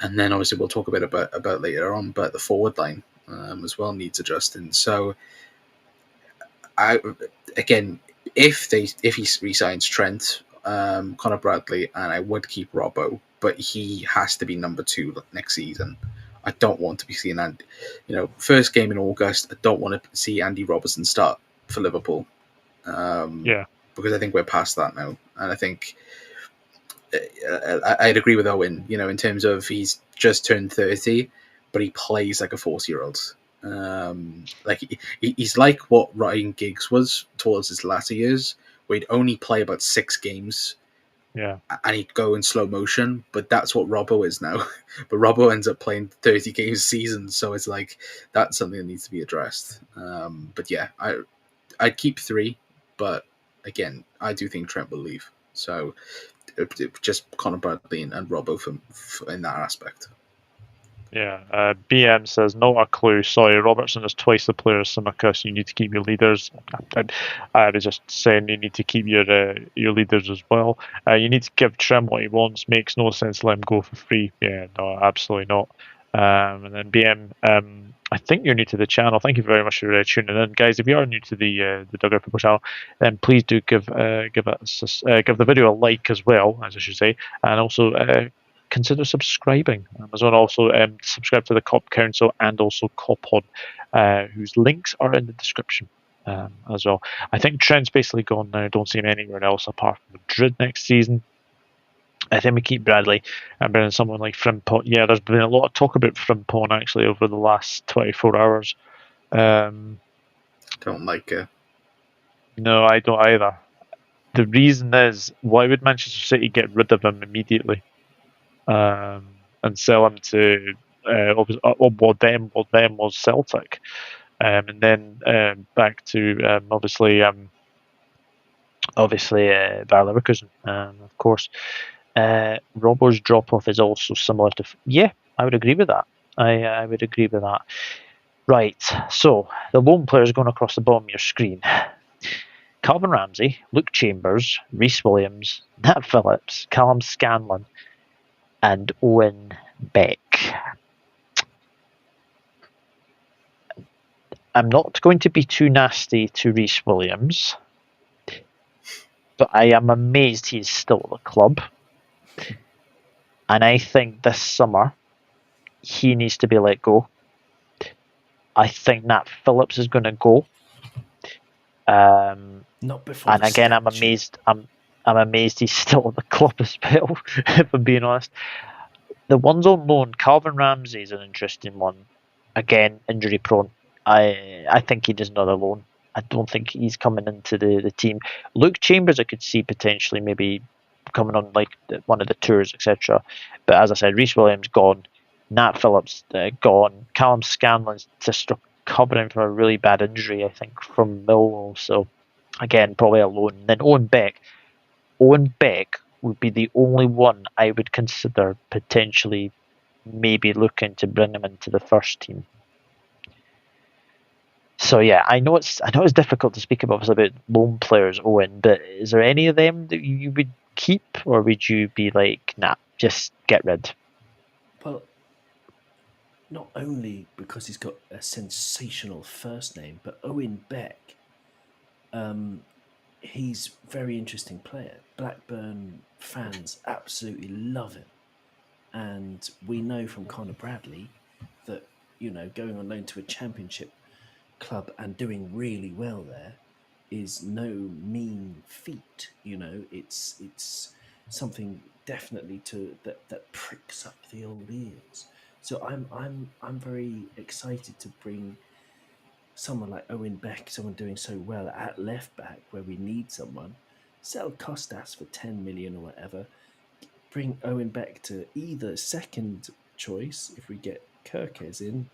And then obviously we'll talk a bit about later on, but the forward line as well needs adjusting. So, if he resigns Trent, Connor Bradley, and I would keep Robbo, but he has to be number 2 next season. I don't want to be seeing Andy. First game in August, I don't want to see Andy Robertson start for Liverpool. Because I think we're past that now, and I think. I'd agree with Owen, in terms of he's just turned 30, but he plays like a 40-year-old. He's like what Ryan Giggs was towards his latter years, where he'd only play about 6 games, and he'd go in slow motion. But that's what Robbo is now. But Robbo ends up playing 30 games a season, so it's like that's something that needs to be addressed. But yeah, I'd keep 3, but again, I do think Trent will leave. So. Just Connor Bradley and Robbo in that aspect. Yeah, BM says, not a clue. Sorry, Robertson is twice the player as Tsimikas. You need to keep your leaders. I was just saying you need to keep your leaders as well. You need to give Trent what he wants. Makes no sense to let him go for free. Yeah, no, absolutely not. And then BM, I think you're new to the channel. Thank you very much for tuning in, guys. If you are new to the Dugout Football channel, then please do give the video a like as well, as I should say, and also consider subscribing. Amazon also subscribe to the Cop Council and also Copod, whose links are in the description as well. I think Trent's basically gone now. Don't see him anywhere else apart from Madrid next season. I think we keep Bradley and bring in someone like Frimpong. Yeah, there's been a lot of talk about Frimpong actually over the last 24 hours. Don't like it. No, I don't either. The reason is, why would Manchester City get rid of him immediately and sell him to what then was Celtic, and then back to obviously Bayer Leverkusen, of course. Robbo's drop off is also similar to. Yeah, I would agree with that. I would agree with that. Right, so the lone players going across the bottom of your screen: Calvin Ramsay, Luke Chambers, Reece Williams, Nat Phillips, Callum Scanlon, and Owen Beck. I'm not going to be too nasty to Reece Williams, but I am amazed he's still at the club. And I think this summer he needs to be let go. I think Nat Phillips is going to go. Not before. And again, I'm amazed. I'm amazed he's still at the club as well. If I'm being honest, the ones on loan, Calvin Ramsay is an interesting one. Again, injury prone. I think he does another loan. I don't think he's coming into the team. Luke Chambers, I could see potentially maybe coming on like one of the tours, etc. But as I said, Reece Williams gone, Nat Phillips gone, Callum Scanlon's just recovering from a really bad injury, I think, from Millwall. So again, probably a loan. Then Owen Beck. Owen Beck would be the only one I would consider potentially maybe looking to bring him into the first team. So yeah, I know it's difficult to speak about loan players, Owen, but is there any of them that you would keep, or would you be like, nah, just get rid? Well, not only because he's got a sensational first name, but Owen Beck, he's a very interesting player. Blackburn fans absolutely love him. And we know from Connor Bradley that, going on loan to a championship club and doing really well there is no mean feat. It's something definitely that pricks up the old ears. So I'm very excited to bring someone like Owen Beck, someone doing so well at left back where we need someone. Sell Costas for 10 million or whatever. Bring Owen Beck to either second choice if we get Kirkes in,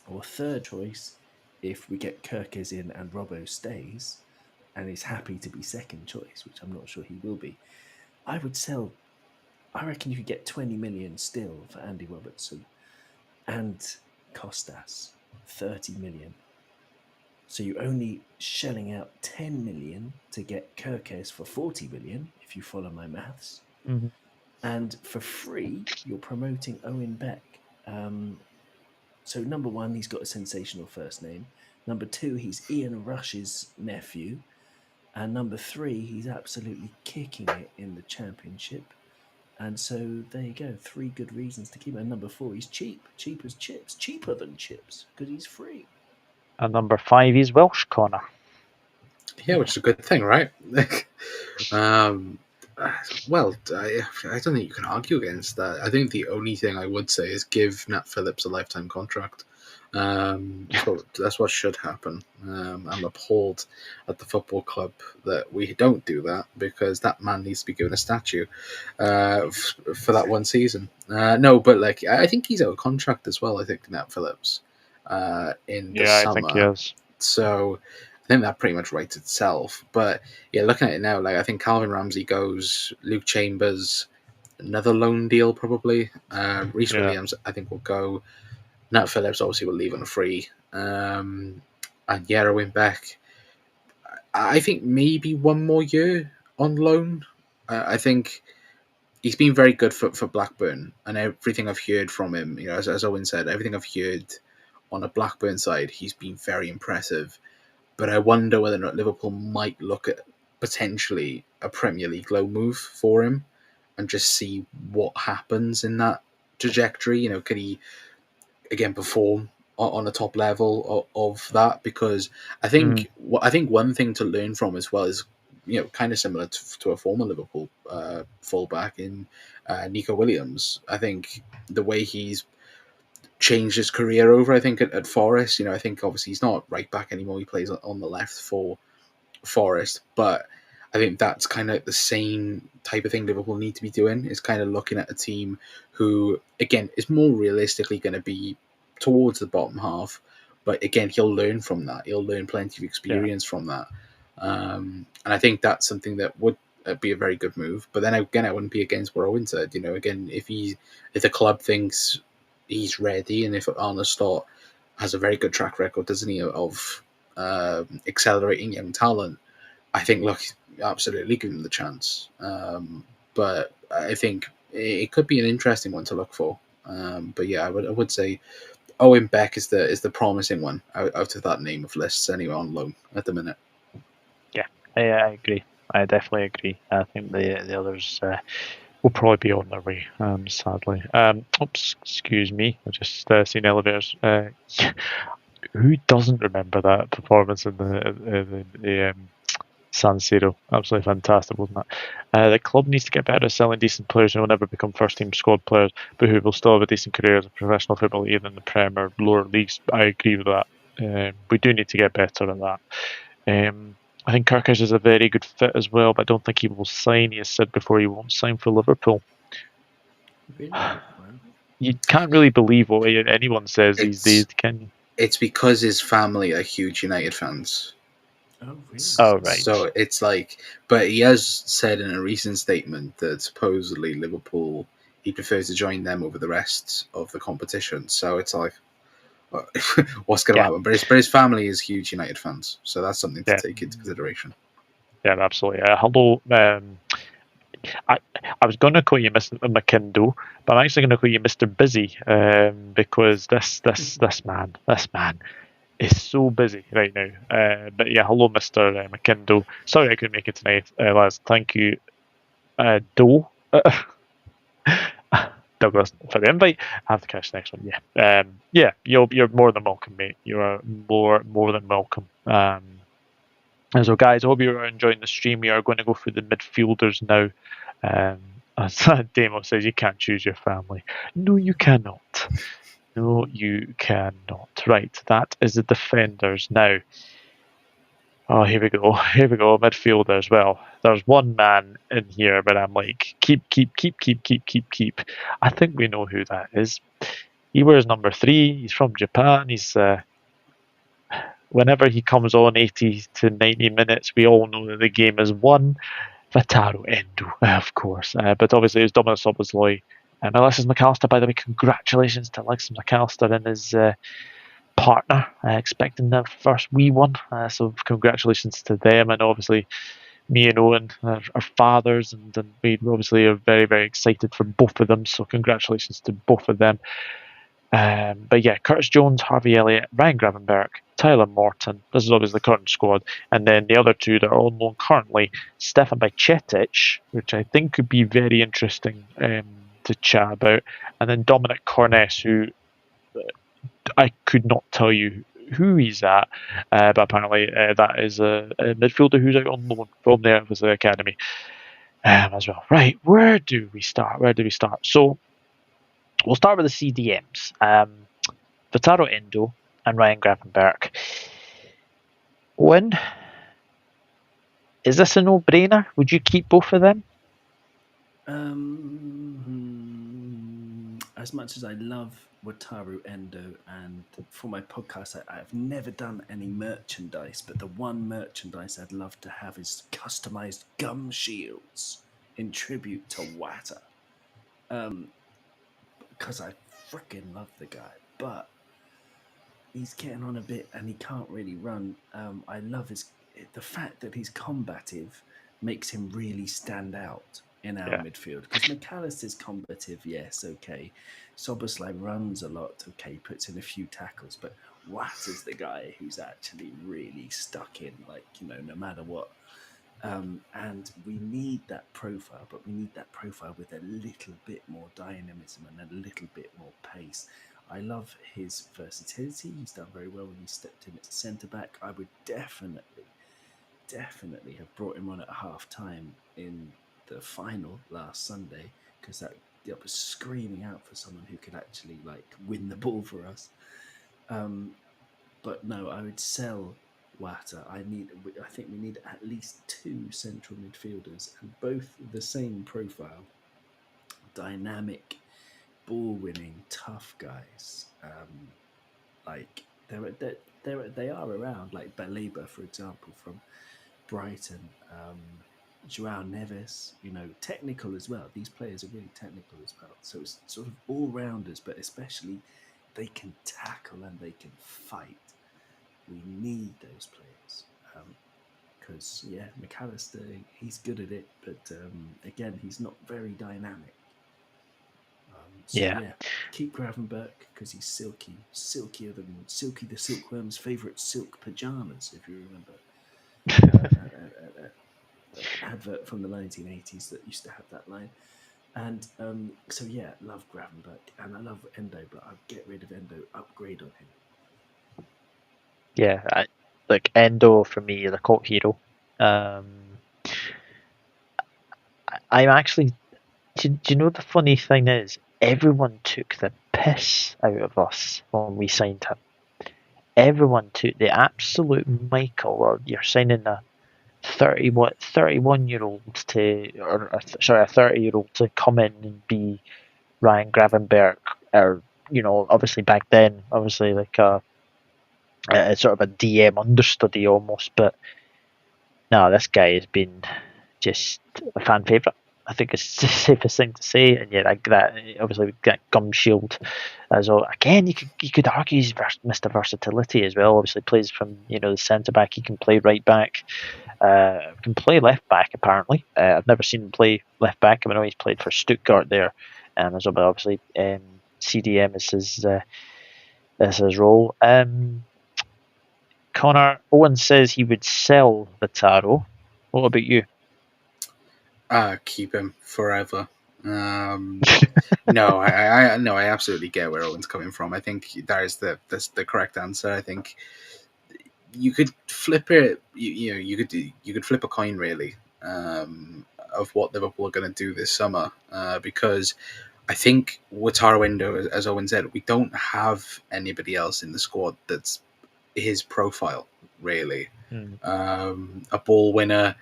or third choice if we get Kirkes in and Robbo stays and is happy to be second choice, which I'm not sure he will be. I reckon you could get 20 million still for Andy Robertson and Costas, 30 million. So you're only shelling out 10 million to get Kirkes for 40 million, if you follow my maths. Mm-hmm. And for free, you're promoting Owen Beck. So number one, he's got a sensational first name. Number two, he's Ian Rush's nephew. And number three, he's absolutely kicking it in the championship. And so there you go, 3 good reasons to keep him. And number 4, he's cheap as chips, cheaper than chips, because he's free. And number 5, he's Welsh, Connor. Yeah, which is a good thing, right? Well, I don't think you can argue against that. I think the only thing I would say is give Nat Phillips a lifetime contract. So that's what should happen. I'm appalled at the football club that we don't do that, because that man needs to be given a statue for that one season. No, but I think he's out of contract as well. I think Nat Phillips in the summer. I think he is. So I think that pretty much writes itself. But yeah, looking at it now, I think Calvin Ramsay goes, Luke Chambers, another loan deal probably. Reece Williams, I think, will go. Nat Phillips obviously will leave on a free. And Owen Beck, I think maybe one more year on loan. I think he's been very good for Blackburn, and everything I've heard from him, as Owen said, everything I've heard on a Blackburn side, he's been very impressive. But I wonder whether or not Liverpool might look at potentially a Premier League loan move for him and just see what happens in that trajectory. Could he again perform on a top level of that? Because I think one thing to learn from as well is, kind of similar to a former Liverpool fullback in Nico Williams. I think the way he's changed his career over, I think, at Forest. I think obviously he's not right back anymore. He plays on the left for Forest, but I think that's kind of the same type of thing Liverpool need to be doing, is kind of looking at a team who, again, is more realistically going to be towards the bottom half. But again, he'll learn from that. He'll learn plenty of experience from that. And I think that's something that would be a very good move. But then again, I wouldn't be against what Owen said. Again, if the club thinks he's ready, and if Arne Slot has a very good track record, doesn't he, of accelerating young talent, I think, look, absolutely give him the chance. But I think it could be an interesting one to look for. But yeah, I would say Owen Beck is the promising one out of that name of lists anyway on loan at the minute. Yeah, I agree. I definitely agree. I think the others will probably be on their way, sadly. Oops, excuse me. I just seen elevators. Who doesn't remember that performance in the San Siro? Absolutely fantastic, wasn't it? The club needs to get better at selling decent players who will never become first-team squad players, but who will still have a decent career as a professional football, either in the Prem or lower leagues. I agree with that. We do need to get better at that. I think Kirkish is a very good fit as well, but I don't think he will sign. He has said before he won't sign for Liverpool. Really? Wow. You can't really believe what anyone says these days, It's can you? it's because his family are huge United fans. Oh, really? Oh, right. So it's like, but he has said in a recent statement that supposedly Liverpool, he prefers to join them over the rest of the competition. So it's like, what's going to Yeah. happen? But his family is huge United fans, so that's something to Yeah. take into consideration. Yeah, absolutely. Hello. I was going to call you Mr. McKindle, but I'm actually going to call you Mr. Busy, because this man is so busy right now. But yeah, hello, Mr. McKindle. Sorry I couldn't make it tonight, lads. Thank you, Doe. Douglas, for the invite. I have to catch the next one. Yeah, yeah. You're more than welcome, mate. You are more than welcome. And so, guys, I hope you are enjoying the stream. We are going to go through the midfielders now. As Damo says, you can't choose your family. No, you cannot. No, you cannot. Right, that is the defenders now. Oh, here we go. Here we go. Midfielders. Well, there's one man in here, but I'm like, keep. I think we know who that is. He wears number 3. He's from Japan. He's whenever he comes on 80 to 90 minutes, we all know that the game is won. Wataru Endo, of course. But obviously, it was Dominic Szoboszlai. Alexis McAllister, by the way, congratulations to Alexis McAllister and his partner, expecting their first wee one. So congratulations to them. And obviously, me and Owen are fathers, and we obviously are very, very excited for both of them. So congratulations to both of them. But yeah, Curtis Jones, Harvey Elliott, Ryan Gravenberch, Tyler Morton. This is obviously the current squad. And then the other two that are on loan currently, Stefan Bajcetic, which I think could be very interesting to chat about. And then Dominic Corness, who I could not tell you who he's at, but apparently that is a midfielder who's out on loan from the academy as well. Right, where do we start? So we'll start with the CDMs. Wataru Endo and Ryan Gravenberch. Owen, is this a no-brainer? Would you keep both of them? As much as I love Wataru Endo, and for my podcast, I've never done any merchandise, but the one merchandise I'd love to have is customized gum shields in tribute to Wata. Because I freaking love the guy, but he's getting on a bit and he can't really run. I love the fact that he's combative makes him really stand out in our midfield, because McAllister's combative, yes, okay. Szoboszlai runs a lot, okay, puts in a few tackles, but Watt is the guy who's actually really stuck in, like, no matter what. And we need that profile, but we need that profile with a little bit more dynamism and a little bit more pace. I love his versatility. He's done very well when he stepped in at centre back. I would definitely have brought him on at half time in the final last Sunday, because that was screaming out for someone who could actually win the ball for us. But no, I would sell Wata. I think we need at least 2 central midfielders, and both the same profile, dynamic, ball-winning, tough guys. They are around, like Baleba, for example, from Brighton. Joao Neves, technical as well. These players are really technical as well. So it's sort of all rounders, but especially they can tackle and they can fight. We need those players. Because, McAllister, he's good at it, but again, he's not very dynamic. So, Yeah. keep Gravenberch because he's silky, silkier than Silky the Silkworm's favourite silk pyjamas, if you remember. Advert from the 1980s that used to have that line. And love Gravenberch and I love Endo, but I'd get rid of Endo, upgrade on him. Yeah, Endo for me, the cult hero. I'm actually. Do you know the funny thing is, everyone took the piss out of us when we signed him. Everyone took the absolute Michael, or you're signing a 31-year-old a 30-year-old to come in and be Ryan Gravenberch, or obviously back then, obviously like a sort of a DM understudy almost, but no, this guy has been just a fan favourite. I think it's the safest thing to say, and yet that obviously we get Gum Shield as well. Again, you could argue he's Mr. Versatility as well. Obviously, plays from the centre back. He can play right back. Can play left back. Apparently, I've never seen him play left back. I know he's played for Stuttgart there, as well. But obviously, CDM is his role. Connor Owen says he would sell Vitaro. What about you? Keep him forever. No, I absolutely get where Owen's coming from. I think that is the correct answer. I think you could flip it. You could flip a coin really of what Liverpool are going to do this summer because I think Wataru Endo, as Owen said, we don't have anybody else in the squad that's his profile really. A ball winner.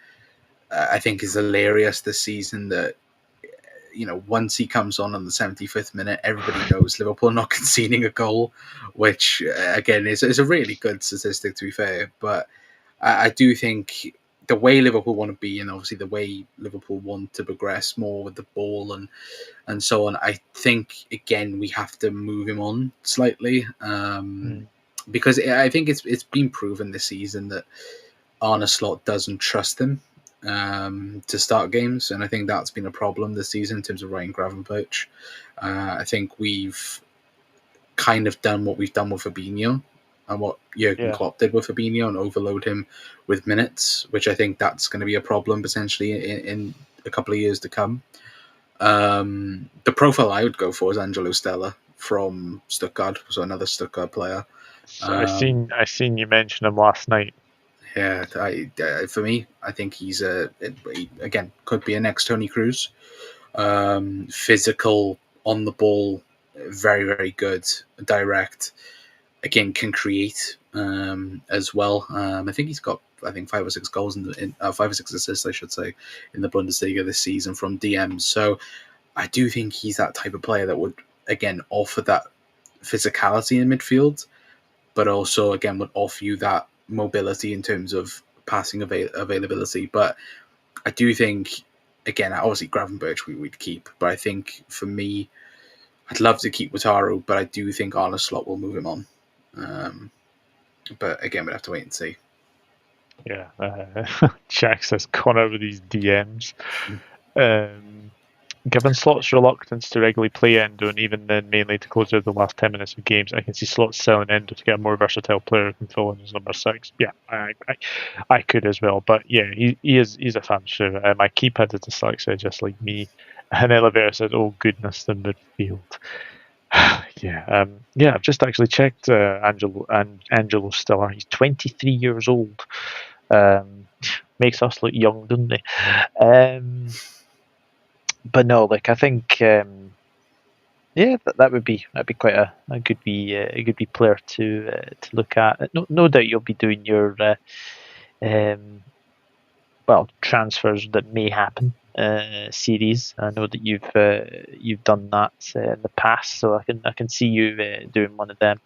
I think is hilarious this season that once he comes on the 75th minute, everybody knows Liverpool are not conceding a goal, which again is a really good statistic to be fair. But I do think the way Liverpool want to be, and obviously the way Liverpool want to progress more with the ball and so on, I think again we have to move him on slightly because I think it's been proven this season that Arne Slot doesn't trust him to start games, and I think that's been a problem this season in terms of Ryan Gravenberch. I think we've kind of done what we've done with Fabinho and what Jurgen Klopp did with Fabinho and overload him with minutes, which I think that's going to be a problem potentially in a couple of years to come. The profile I would go for is Angelo Stella from Stuttgart, so another Stuttgart player. I seen you mention him last night. Yeah, for me, I think he's again could be a next Tony Cruz. Physical, on the ball, very very good, direct. Again, can create as well. I think he's got 5 or 6 goals in 5 or 6 assists, I should say, in the Bundesliga this season from DMs. So I do think he's that type of player that would again offer that physicality in midfield, but also again would offer you that mobility in terms of passing availability. But I do think, again, obviously Gravenberch we'd keep, but I think for me, I'd love to keep Wataru, but I do think Arne Slot will move him on. But again, we'd have to wait and see. Yeah, Jack says Connor with these DMs. Given Slot's reluctance to regularly play Endo, and even then mainly to close out the last 10 minutes of games, I can see Slot selling Endo to get a more versatile player who can fill in as number 6. Yeah, I could as well. But yeah, he's a fan sure. My keypad is dyslexia, just like me. And Elevator said, "Oh goodness, the midfield." Yeah, I've just actually checked Angelo Stiller. He's 23 years old. Makes us look young, doesn't he? But no, I think, that'd be quite a good wee player to look at. No doubt you'll be doing your transfers that may happen series. I know that you've done that in the past, so I can see you doing one of them.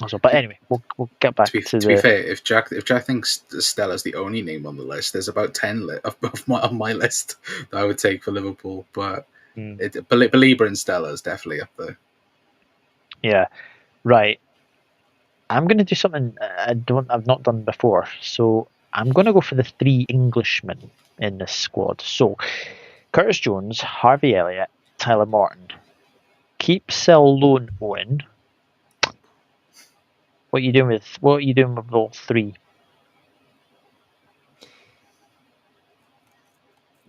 Also, but anyway, we'll get back to be fair, if Jack thinks Stella's the only name on the list, there's about 10 of my list that I would take for Liverpool. But Belieber and Stella is definitely up there. Yeah, right. I'm going to do something I've not done before. So I'm going to go for the 3 Englishmen in this squad. So Curtis Jones, Harvey Elliott, Tyler Morton. Keep, sell, loan, Owen. What are you doing with all 3?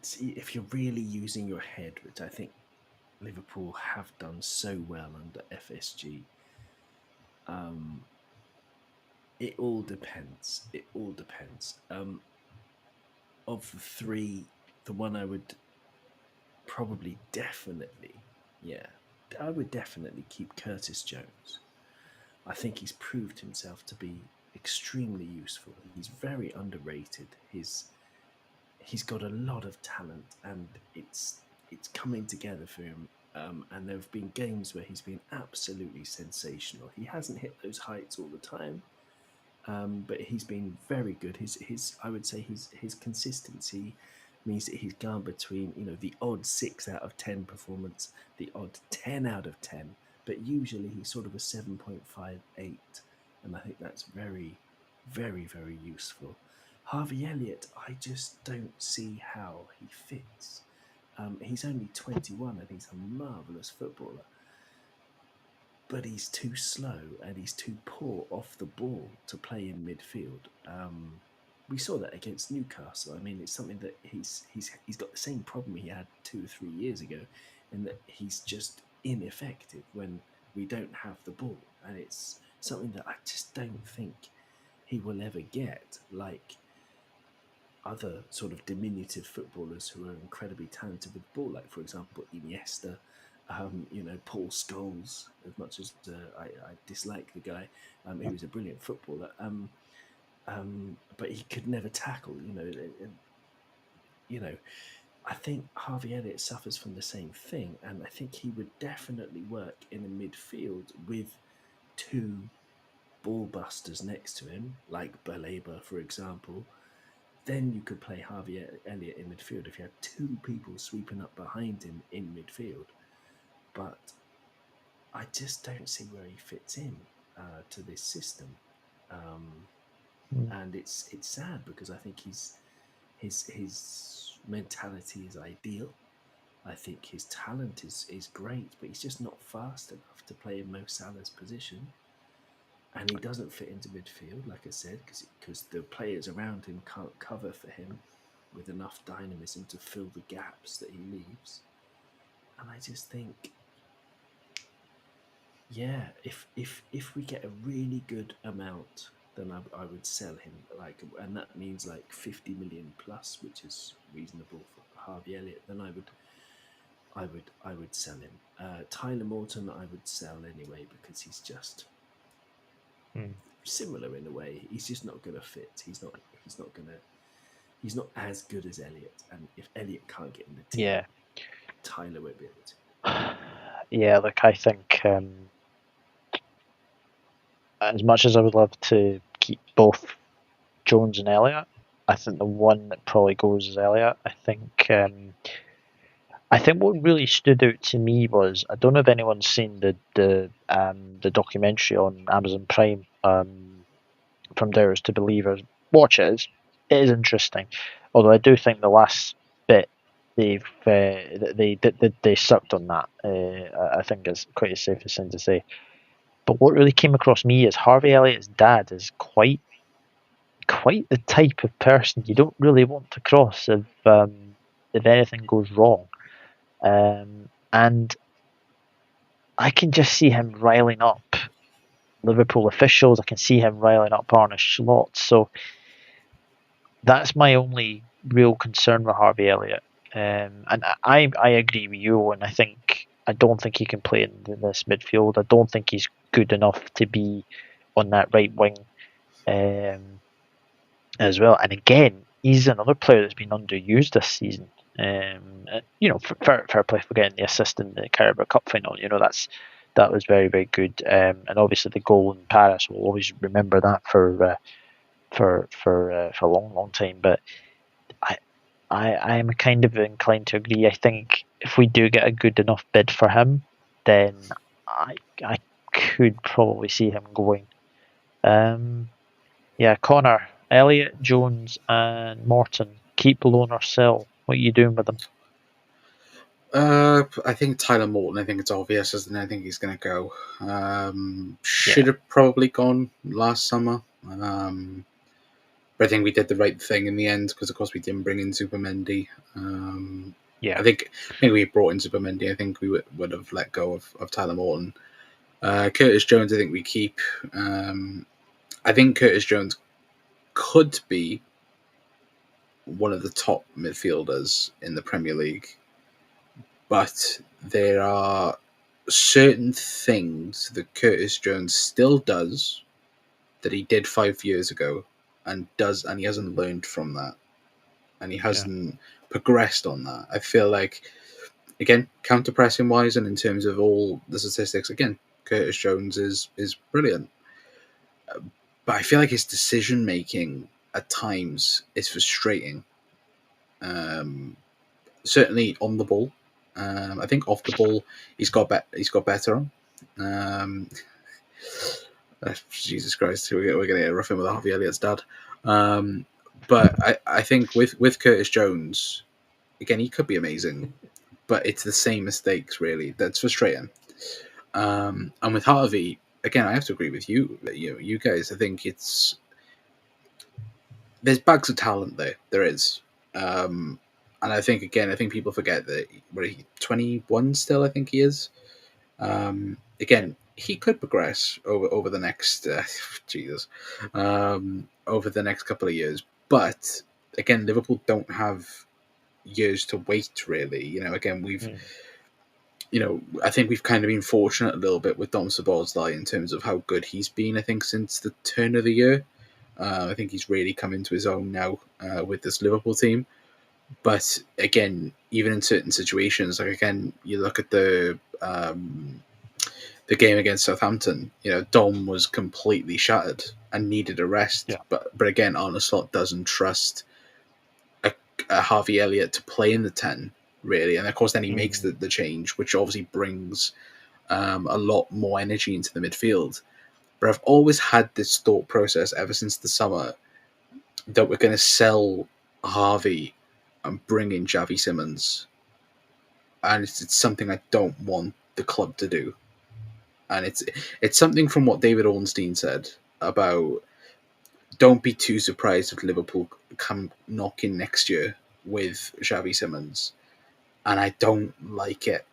See, if you're really using your head, which I think Liverpool have done so well under FSG, it all depends. It all depends. Of the 3, the one I would probably definitely, I would definitely keep Curtis Jones. I think he's proved himself to be extremely useful. He's very underrated. He's got a lot of talent, and it's coming together for him. And there have been games where he's been absolutely sensational. He hasn't hit those heights all the time, but he's been very good. His I would say his consistency means that he's gone between the odd 6 out of 10 performance, the odd 10 out of 10, but usually he's sort of a 7.58, and I think that's very, very, very useful. Harvey Elliott, I just don't see how he fits. He's only 21 and he's a marvellous footballer, but he's too slow and he's too poor off the ball to play in midfield. We saw that against Newcastle. I mean, it's something that he's got the same problem he had 2 or 3 years ago, in that he's just ineffective when we don't have the ball, and it's something that I just don't think he will ever get, like other sort of diminutive footballers who are incredibly talented with the ball, like for example Iniesta, Paul Scholes. As much as I dislike the guy, he was a brilliant footballer, but he could never tackle. I think Harvey Elliott suffers from the same thing, and I think he would definitely work in a midfield with 2 ball busters next to him, like Baleba, for example. Then you could play Harvey Elliott in midfield if you had 2 people sweeping up behind him in midfield. But I just don't see where he fits in to this system, and it's sad because I think his mentality is ideal. I think his talent is great, but he's just not fast enough to play in Mo Salah's position. And he doesn't fit into midfield, like I said, because the players around him can't cover for him with enough dynamism to fill the gaps that he leaves. And I just think, if we get a really good amount, then I would sell him. And that means like 50 million plus, which is reasonable for Harvey Elliott. Then I would sell him. Tyler Morton, I would sell anyway because he's just similar in a way. He's just not going to fit. He's not as good as Elliott. And if Elliott can't get in the team, Tyler won't be able to. Yeah, look, I think as much as I would love to keep both Jones and Elliott, I think the one that probably goes is Elliott. I think what really stood out to me was, I don't know if anyone's seen the documentary on Amazon Prime, From Doubters to Believers. Watch it. It is interesting. Although I do think the last bit they sucked on that. I think it's quite a safest thing to say. But what really came across me is Harvey Elliott's dad is quite the type of person you don't really want to cross if anything goes wrong. And I can just see him riling up Liverpool officials. I can see him riling up Arne Slot. So that's my only real concern with Harvey Elliott. And I agree with you, and I don't think he can play in this midfield. I don't think he's good enough to be on that right wing as well. And again, he's another player that's been underused this season. Fair play for getting the assist in the Carabao Cup final. That's That was very, very good. And obviously the goal in Paris, we'll always remember that for a long, long time. But I am kind of inclined to agree. I think if we do get a good enough bid for him, then I could probably see him going. Yeah, Connor, Elliot, Jones, and Morton, keep, loan, or sell. What are you doing with them? I think Tyler Morton. I think it's obvious, isn't it? I think he's going to go. Should have probably gone last summer. But I think we did the right thing in the end because, of course, we didn't bring in Supermendy. Yeah, I think maybe we brought in Supermendy. I think we would have let go of Tyler Morton. Curtis Jones, I think we keep. I think Curtis Jones could be one of the top midfielders in the Premier League, but there are certain things that Curtis Jones still does that he did 5 years ago and he hasn't learned from that, and he hasn't progressed on that. I feel like, again, counter pressing wise and in terms of all the statistics, again, Curtis Jones is brilliant. But I feel like his decision making at times is frustrating. Certainly on the ball. I think off the ball he's got better. Jesus Christ, we're going to get rough in with Harvey Elliott's dad. But I think with Curtis Jones, again, he could be amazing, but it's the same mistakes really. That's frustrating. And with Harvey, again, I have to agree with you. You guys, I think there's bags of talent there. There is. And I think people forget that he's 21 still. I think he is. Again, he could progress over the next over the next couple of years. But again, Liverpool don't have years to wait. Really, again, I think we've kind of been fortunate a little bit with Dom Szoboszlai in terms of how good he's been. I think since the turn of the year, I think he's really come into his own now with this Liverpool team. But again, even in certain situations, like again, you look at the game against Southampton. Dom was completely shattered and needed a rest. Yeah. But again, Arne Slot doesn't trust a Harvey Elliott to play in the 10 really, and of course then he makes the change, which obviously brings a lot more energy into the midfield. But I've always had this thought process ever since the summer that we're going to sell Harvey and bring in Xavi Simons, and it's something I don't want the club to do. And it's something from what David Ornstein said about don't be too surprised if Liverpool come knocking next year with Xavi Simons. And I don't like it.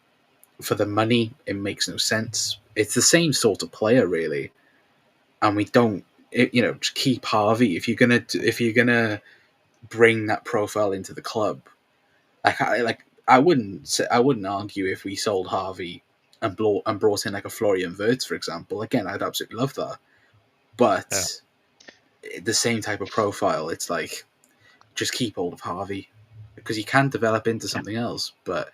For the money, it makes no sense. It's the same sort of player, really. And we don't, just keep Harvey. If you're gonna bring that profile into the club, I wouldn't argue if we sold Harvey and brought in like a Florian Wirtz, for example. Again, I'd absolutely love that. But the same type of profile, it's like just keep hold of Harvey because he can develop into something else. But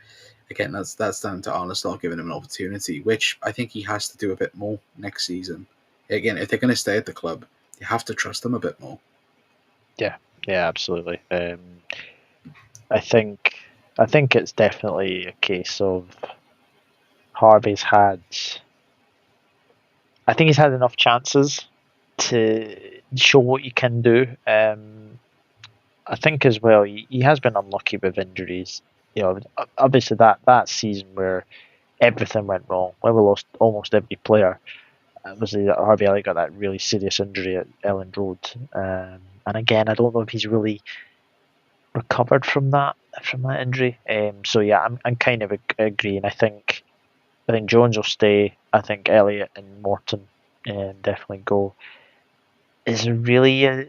again, that's down to Arne Slot giving him an opportunity, which I think he has to do a bit more next season. Again, if they're going to stay at the club, you have to trust them a bit more. Yeah, absolutely. I think it's definitely a case of Harvey's had. I think he's had enough chances to show what he can do. I think as well he has been unlucky with injuries. Obviously that season where everything went wrong, where we lost almost every player. Obviously, Harvey Elliott got that really serious injury at Elland Road, and again, I don't know if he's really recovered from that injury. So yeah, I'm kind of agreeing. I think Jones will stay. I think Elliott and Morton definitely go. Is really a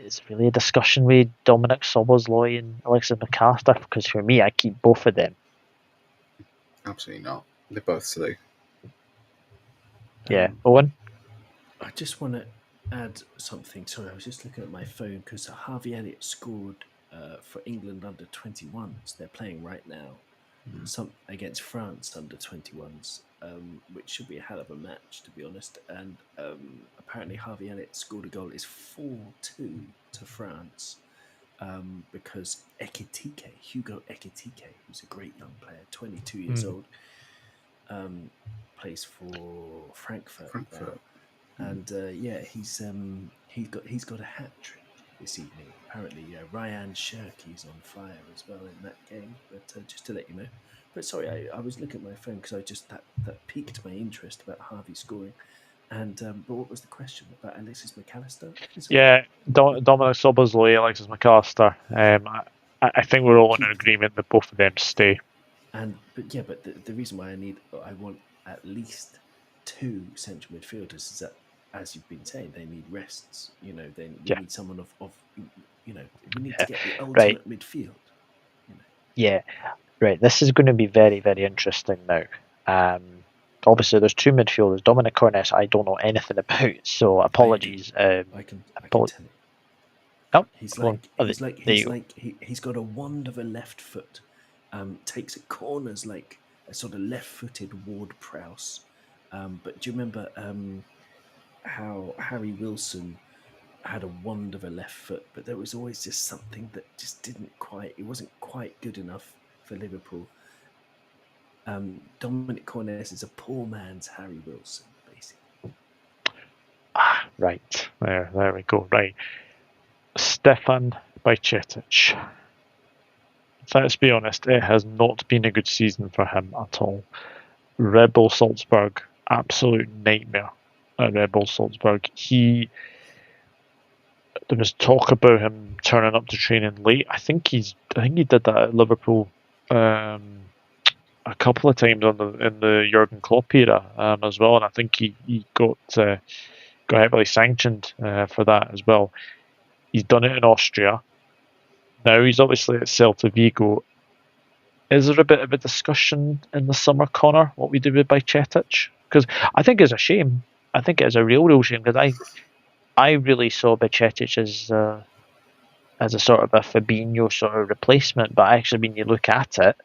discussion with Dominic Szoboszlai and Alexis McAllister? Because for me, I keep both of them. Absolutely not. They're both silly. Yeah, Owen. I just want to add something. Sorry, I was just looking at my phone because Harvey Elliott scored for England under 21s. They're playing right now. Some against France under 21s. which should be a hell of a match, to be honest. And apparently Harvey Elliott scored a goal. It's 4-2 to France because Hugo Ekitike, who's a great young player, 22 years old, plays for Frankfurt now. And he's got a hat trick this evening. Apparently, Ryan Cherki's on fire as well in that game. But just to let you know. But sorry, I was looking at my phone because I just that piqued my interest about Harvey scoring. And but what was the question about Alexis McAllister? Yeah, Dominic Soboslai, Alexis McAllister. I think we're all in agreement that both of them stay. But the reason why I want at least 2 central midfielders is that, as you've been saying, they need rests. We need someone of we need to get the ultimate midfield. Yeah, right. This is going to be very, very interesting now. Obviously, there's 2 midfielders. Dominic Cornes, I don't know anything about, so apologies. I can tell you. Oh, He's got a wand of a left foot. Takes it corners like a sort of left-footed Ward-Prowse. But do you remember how Harry Wilson had a wand of a left foot, but there was always just something that just it wasn't quite good enough for Liverpool. Dominic Cornes is a poor man's Harry Wilson, basically. Right. There we go. Right. Stefan Bajcetic. Let's be honest, it has not been a good season for him at all. Red Bull Salzburg, absolute nightmare at Red Bull Salzburg. There was talk about him turning up to training late. I think he did that at Liverpool a couple of times in the Jurgen Klopp era as well, and I think he got heavily sanctioned for that as well. He's done it in Austria. Now he's obviously at Celta Vigo. Is there a bit of a discussion in the summer, Connor, what we do with Bajcetic? Because I think it's a shame. I think it is a real shame, because I really saw Bajcetic as a sort of a Fabinho sort of replacement, but actually when you look at it,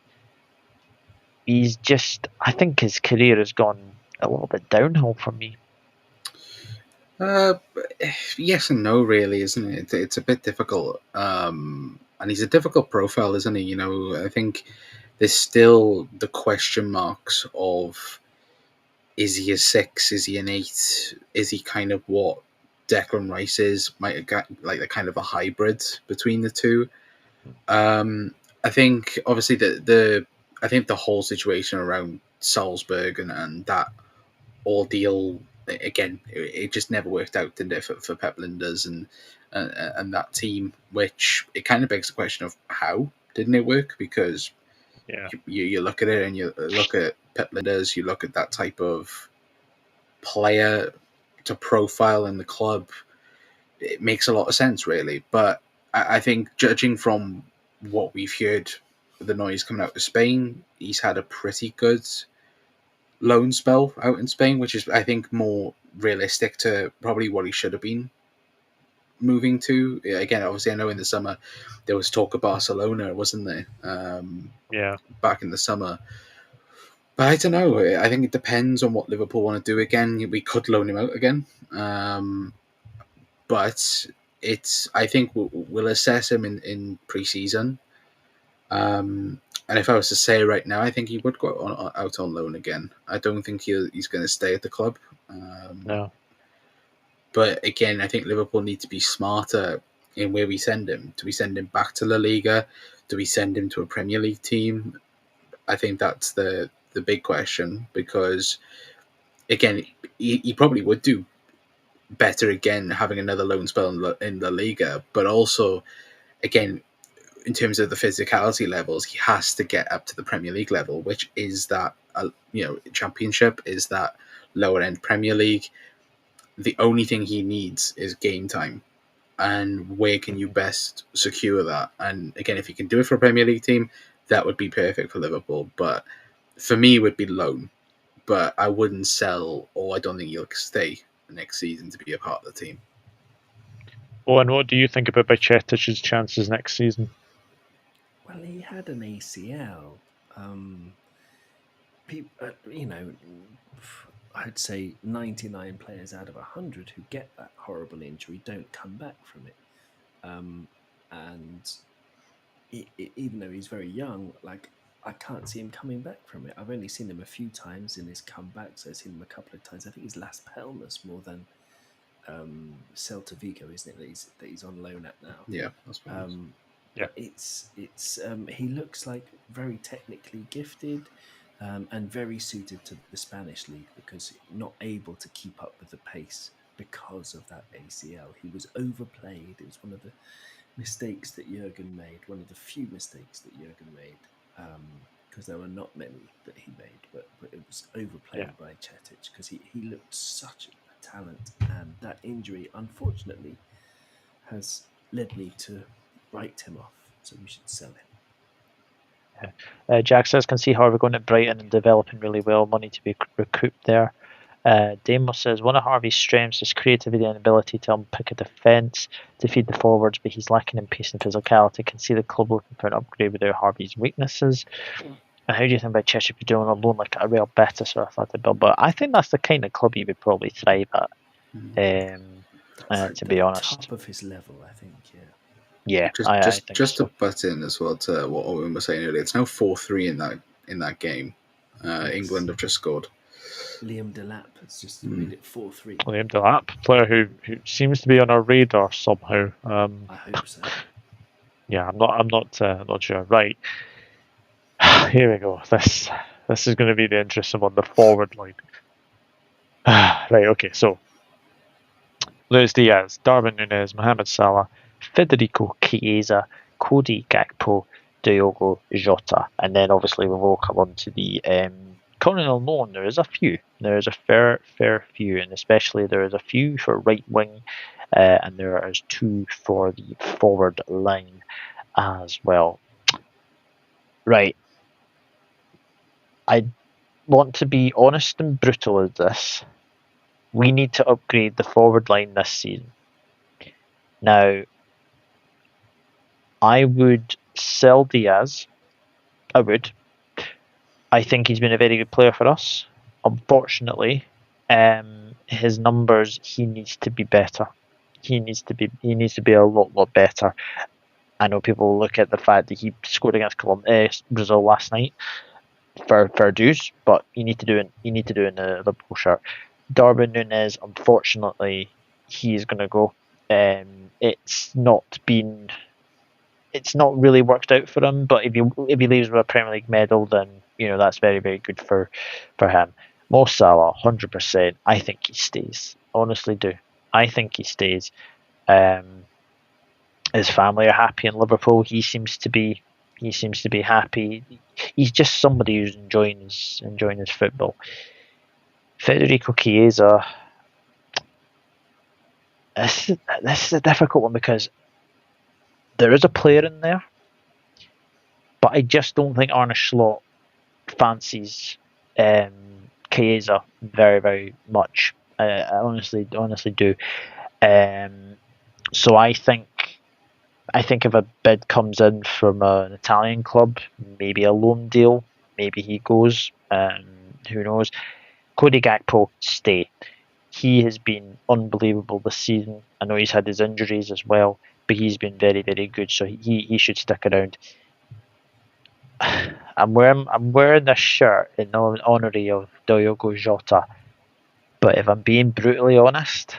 he's just, I think his career has gone a little bit downhill for me. Yes and no, really, isn't it? It's a bit difficult. And he's a difficult profile, isn't he? I think there's still the question marks of, is he a 6? Is he an 8? Is he kind of what Declan Rice is? Might have got like a kind of a hybrid between the two. I think obviously I think the whole situation around Salzburg and that ordeal, again, it just never worked out, didn't it, for Pep Linders and that team, which it kind of begs the question of how didn't it work? Because you look at it and you look at Pep Linders, you look at that type of player to profile in the club, it makes a lot of sense, really. But I think judging from what we've heard, the noise coming out of Spain, he's had a pretty good loan spell out in Spain, which is, I think, more realistic to probably what he should have been moving to. Again, obviously, I know in the summer there was talk of Barcelona, wasn't there? Back in the summer. But I don't know. I think it depends on what Liverpool want to do again. We could loan him out again. But I think we'll assess him in pre-season. And if I was to say right now, I think he would go out on loan again. I don't think he's going to stay at the club. No. But again, I think Liverpool need to be smarter in where we send him. Do we send him back to La Liga? Do we send him to a Premier League team? I think that's the big question, because, again, he probably would do better again having another loan spell in La Liga. But also, again, in terms of the physicality levels, he has to get up to the Premier League level, which is that Championship, is that lower end Premier League. The only thing he needs is game time, and where can you best secure that? And again, if you can do it for a Premier League team, that would be perfect for Liverpool. But for me, it would be loan. But I wouldn't sell, or I don't think he'll stay next season to be a part of the team. Well, and what do you think about Bajcetic's chances next season? Well, he had an ACL. people, I'd say 99 players out of 100 who get that horrible injury don't come back from it. And even though he's very young, like I can't see him coming back from it. I've only seen him a few times in his comebacks. I've seen him a couple of times. I think he's Las Palmas more than Celta Vigo, isn't it? That he's on loan at now. Yeah, that's what Yeah. It's he looks like very technically gifted. And very suited to the Spanish league because not able to keep up with the pace because of that ACL. He was overplayed. It was one of the mistakes that Jurgen made, one of the few mistakes that Jurgen made, because there were not many that he made, but it was overplayed by Cetic because he looked such a talent, and that injury, unfortunately, has led me to write him off, so we should sell him. Jack says, can see Harvey going to Brighton and developing really well, money to be recouped there. Damo says, one of Harvey's strengths is creativity and ability to unpick a defence, to feed the forwards, but he's lacking in pace and physicality. Can see the club looking for an upgrade without Harvey's weaknesses. And how do you think about Cheshire be doing on loan like a real better sort of athletic build? But I think that's the kind of club he would probably thrive at, to be honest. Top of his level, I think, yeah. Yeah, just to butt in as well to what Owen was saying earlier. It's now 4-3 in that game. England have just scored. Liam Delap has just made it 4-3. Liam Delap, player who seems to be on our radar somehow. I hope so. Yeah, I'm not sure. Right, here we go. This is going to be the interesting one. The forward line. Right. Okay. So Luis Diaz, Darwin Núñez, Mohamed Salah, Federico Chiesa, Cody Gakpo, Diogo Jota, and then obviously we will come on to the currently unknown. There is a few. There is a fair few, and especially there is a few for right wing, and there is 2 for the forward line as well. Right. I want to be honest and brutal with this. We need to upgrade the forward line this season. Now, I would sell Diaz. I would. I think he's been a very good player for us. Unfortunately, his numbers, he needs to be better. He needs to be a lot better. I know people look at the fact that he scored against Brazil last night for dues, but you need to do it in the Liverpool shirt. Darwin Núñez, unfortunately, he's going to go. It's not really worked out for him, but if he leaves with a Premier League medal, then that's very, very good for him. Mo Salah, 100%. I think he stays. Honestly, do. I think he stays. His family are happy in Liverpool. He seems to be happy. He's just somebody who's enjoying his football. Federico Chiesa. This is a difficult one because there is a player in there, but I just don't think Arne Slot fancies Chiesa very, very much. I honestly do. So I think if a bid comes in from an Italian club, maybe a loan deal, maybe he goes. Who knows? Cody Gakpo, stay. He has been unbelievable this season. I know he's had his injuries as well, but he's been very, very good. So he should stick around. I'm wearing this shirt in honour of Diogo Jota, but if I'm being brutally honest,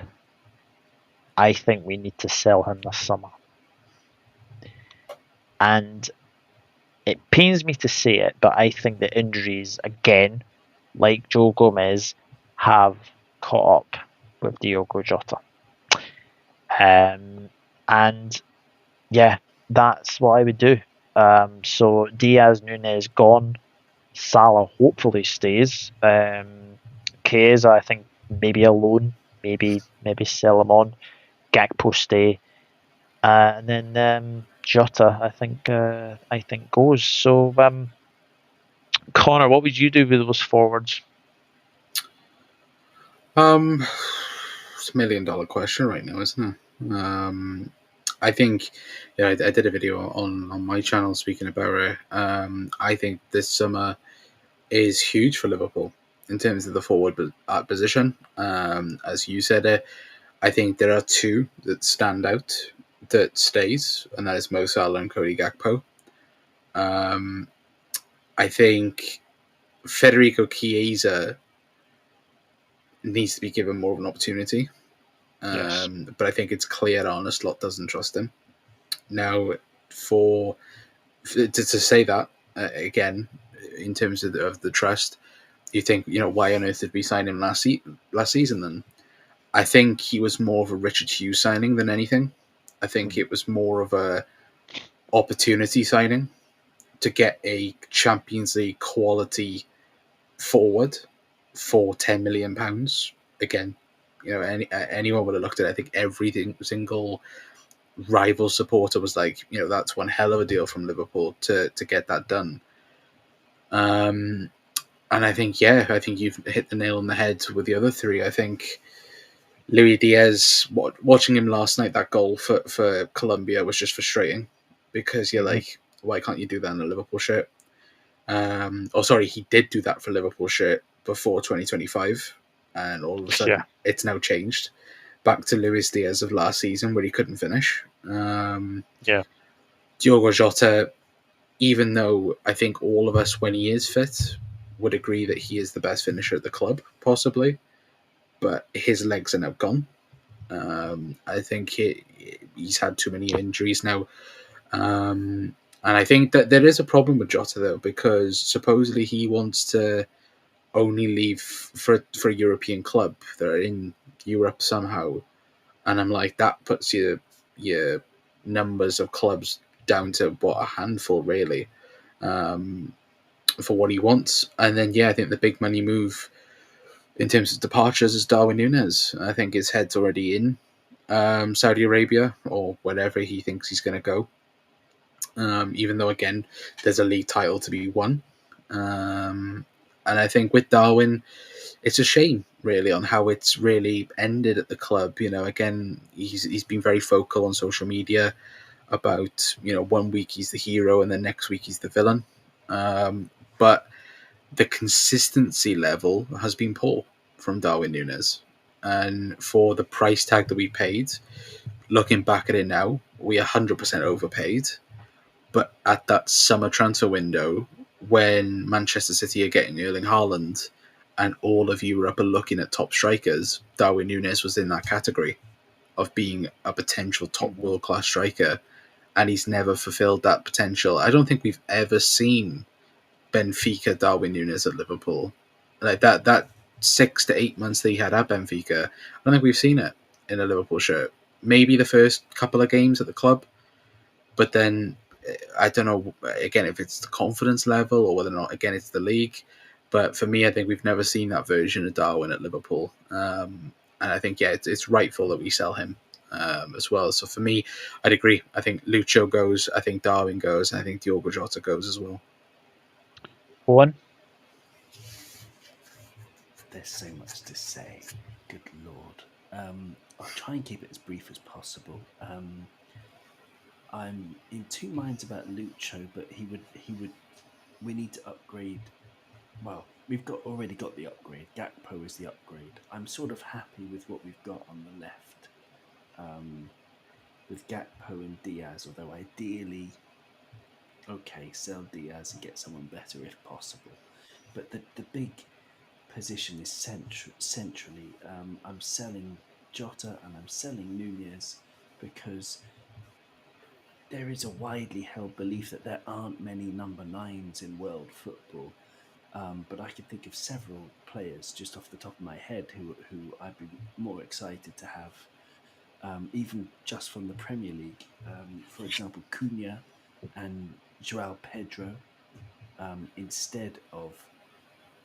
I think we need to sell him this summer. And it pains me to say it, but I think the injuries, again, like Joe Gomez, have caught up with Diogo Jota. And yeah, that's what I would do. So Diaz, Núñez gone. Salah hopefully stays. Chiesa, I think maybe a loan, maybe sell him on. Gakpo stay, and then Jota I think goes. So Connor, what would you do with those forwards? It's $1 million question right now, isn't it? I think, I did a video on my channel speaking about it. I think this summer is huge for Liverpool in terms of the forward position. As you said it, I think there are two that stand out that stays, and that is Mo Salah and Cody Gakpo. I think Federico Chiesa needs to be given more of an opportunity. Yes. But I think it's clear Arne Slot doesn't trust him. Now, to say that, again, in terms of the trust, you think, why on earth did we sign him last season then? I think he was more of a Richard Hughes signing than anything. I think it was more of a opportunity signing to get a Champions League quality forward for £10 million. Again, anyone would have looked at it. I think every single rival supporter was like, that's one hell of a deal from Liverpool to get that done. And I think you've hit the nail on the head with the other three. I think Luis Diaz, watching him last night, that goal for Colombia was just frustrating because you're like, why can't you do that in a Liverpool shirt? He did do that for Liverpool shirt before 2025, and all of a sudden it's now changed back to Luis Diaz of last season where he couldn't finish. Diogo Jota, even though I think all of us, when he is fit, would agree that he is the best finisher at the club, possibly, but his legs are now gone. I think he's had too many injuries now. And I think that there is a problem with Jota, though, because supposedly he wants to only leave for a European club. They're in Europe somehow. And I'm like, that puts your numbers of clubs down to, a handful, really, for what he wants. And then, I think the big money move in terms of departures is Darwin Núñez. I think his head's already in Saudi Arabia or wherever he thinks he's going to go. Even though, again, there's a league title to be won. And I think with Darwin, it's a shame, really, on how it's really ended at the club. Again, he's been very vocal on social media about, 1 week he's the hero and then next week he's the villain. But the consistency level has been poor from Darwin Núñez. And for the price tag that we paid, looking back at it now, we 100% overpaid. But at that summer transfer window, when Manchester City are getting Erling Haaland and all of Europe are looking at top strikers, Darwin Núñez was in that category of being a potential top world-class striker, and he's never fulfilled that potential. I don't think we've ever seen Benfica Darwin Núñez at Liverpool. Like that 6 to 8 months that he had at Benfica, I don't think we've seen it in a Liverpool shirt. Maybe the first couple of games at the club, but then I don't know, again, if it's the confidence level or whether or not, again, it's the league. But for me, I think we've never seen that version of Darwin at Liverpool. And I think, it's rightful that we sell him as well. So for me, I'd agree. I think Lucho goes, I think Darwin goes, and I think Diogo Jota goes as well. Owen? There's so much to say. Good Lord. I'll try and keep it as brief as possible. I'm in two minds about Lucho, but he would. We need to upgrade. Well, we've already got the upgrade. Gakpo is the upgrade. I'm sort of happy with what we've got on the left, with Gakpo and Diaz. Although ideally, sell Diaz and get someone better if possible. But the big position is centrally. I'm selling Jota and I'm selling Núñez because there is a widely held belief that there aren't many number 9s in world football. But I can think of several players just off the top of my head who I'd be more excited to have, even just from the Premier League. For example, Cunha and Joao Pedro instead of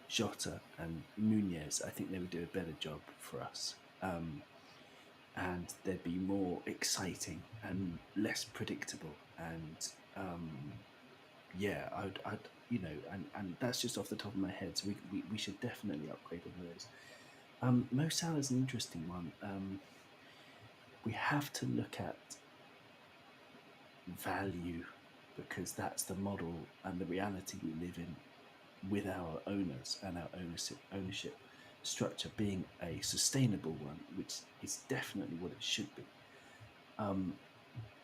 Jota and Núñez. I think they would do a better job for us. And they'd be more exciting and less predictable. And I'd and that's just off the top of my head. So we should definitely upgrade on those. Mo Salah's an interesting one. We have to look at value because that's the model and the reality we live in. with our owners and our ownership structure being a sustainable one, which is definitely what it should be.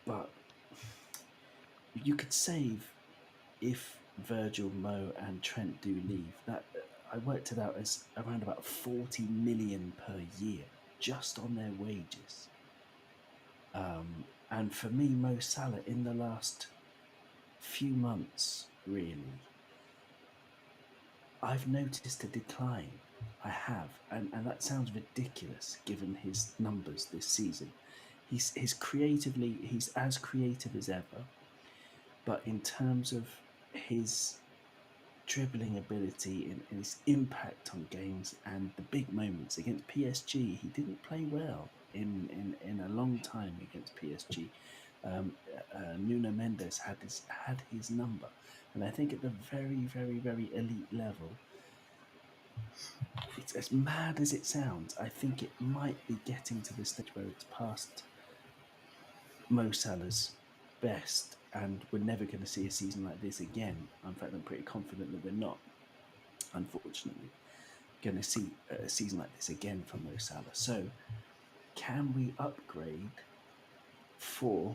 But you could save if Virgil, Mo, and Trent do leave. That I worked it out as around about 40 million per year just on their wages. And for me, Mo Salah in the last few months, really, I've noticed a decline. I have, and that sounds ridiculous given his numbers this season. He's as creative as ever, but in terms of his dribbling ability and his impact on games and the big moments against PSG, he didn't play well in a long time against PSG. Nuno Mendes had his number, and I think at the very, very, very elite level, it's as mad as it sounds. I think it might be getting to the stage where it's past Mo Salah's best, and we're never going to see a season like this again. In fact, I'm pretty confident that we're not, unfortunately, going to see a season like this again from Mo Salah. So, can we upgrade for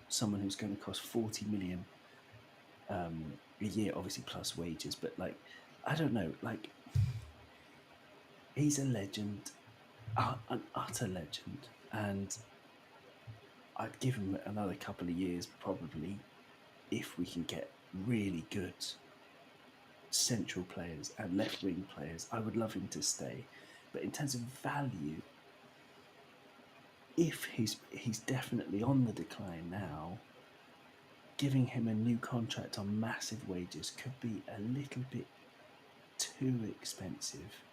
someone who's going to cost 40 million a year, obviously plus wages? But like, I don't know, like, he's a legend, an utter legend, and I'd give him another couple of years probably if we can get really good central players and left wing players. I would love him to stay, but in terms of value, if he's definitely on the decline now, giving him a new contract on massive wages could be a little bit too expensive.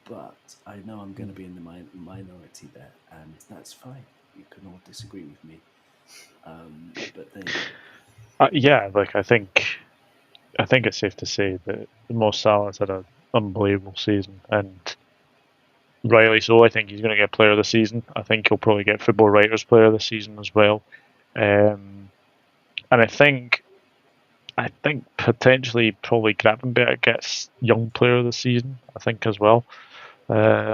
But I know I'm going to be in the minority there, and that's fine. You can all disagree with me, but then Yeah, like I think it's safe to say that Mo Salah's had an unbelievable season, and rightly so. I think he's going to get Player of the Season. I think he'll probably get Football Writers Player of the Season as well. And I think potentially probably Gravenberch gets Young Player of the Season. I think as well. But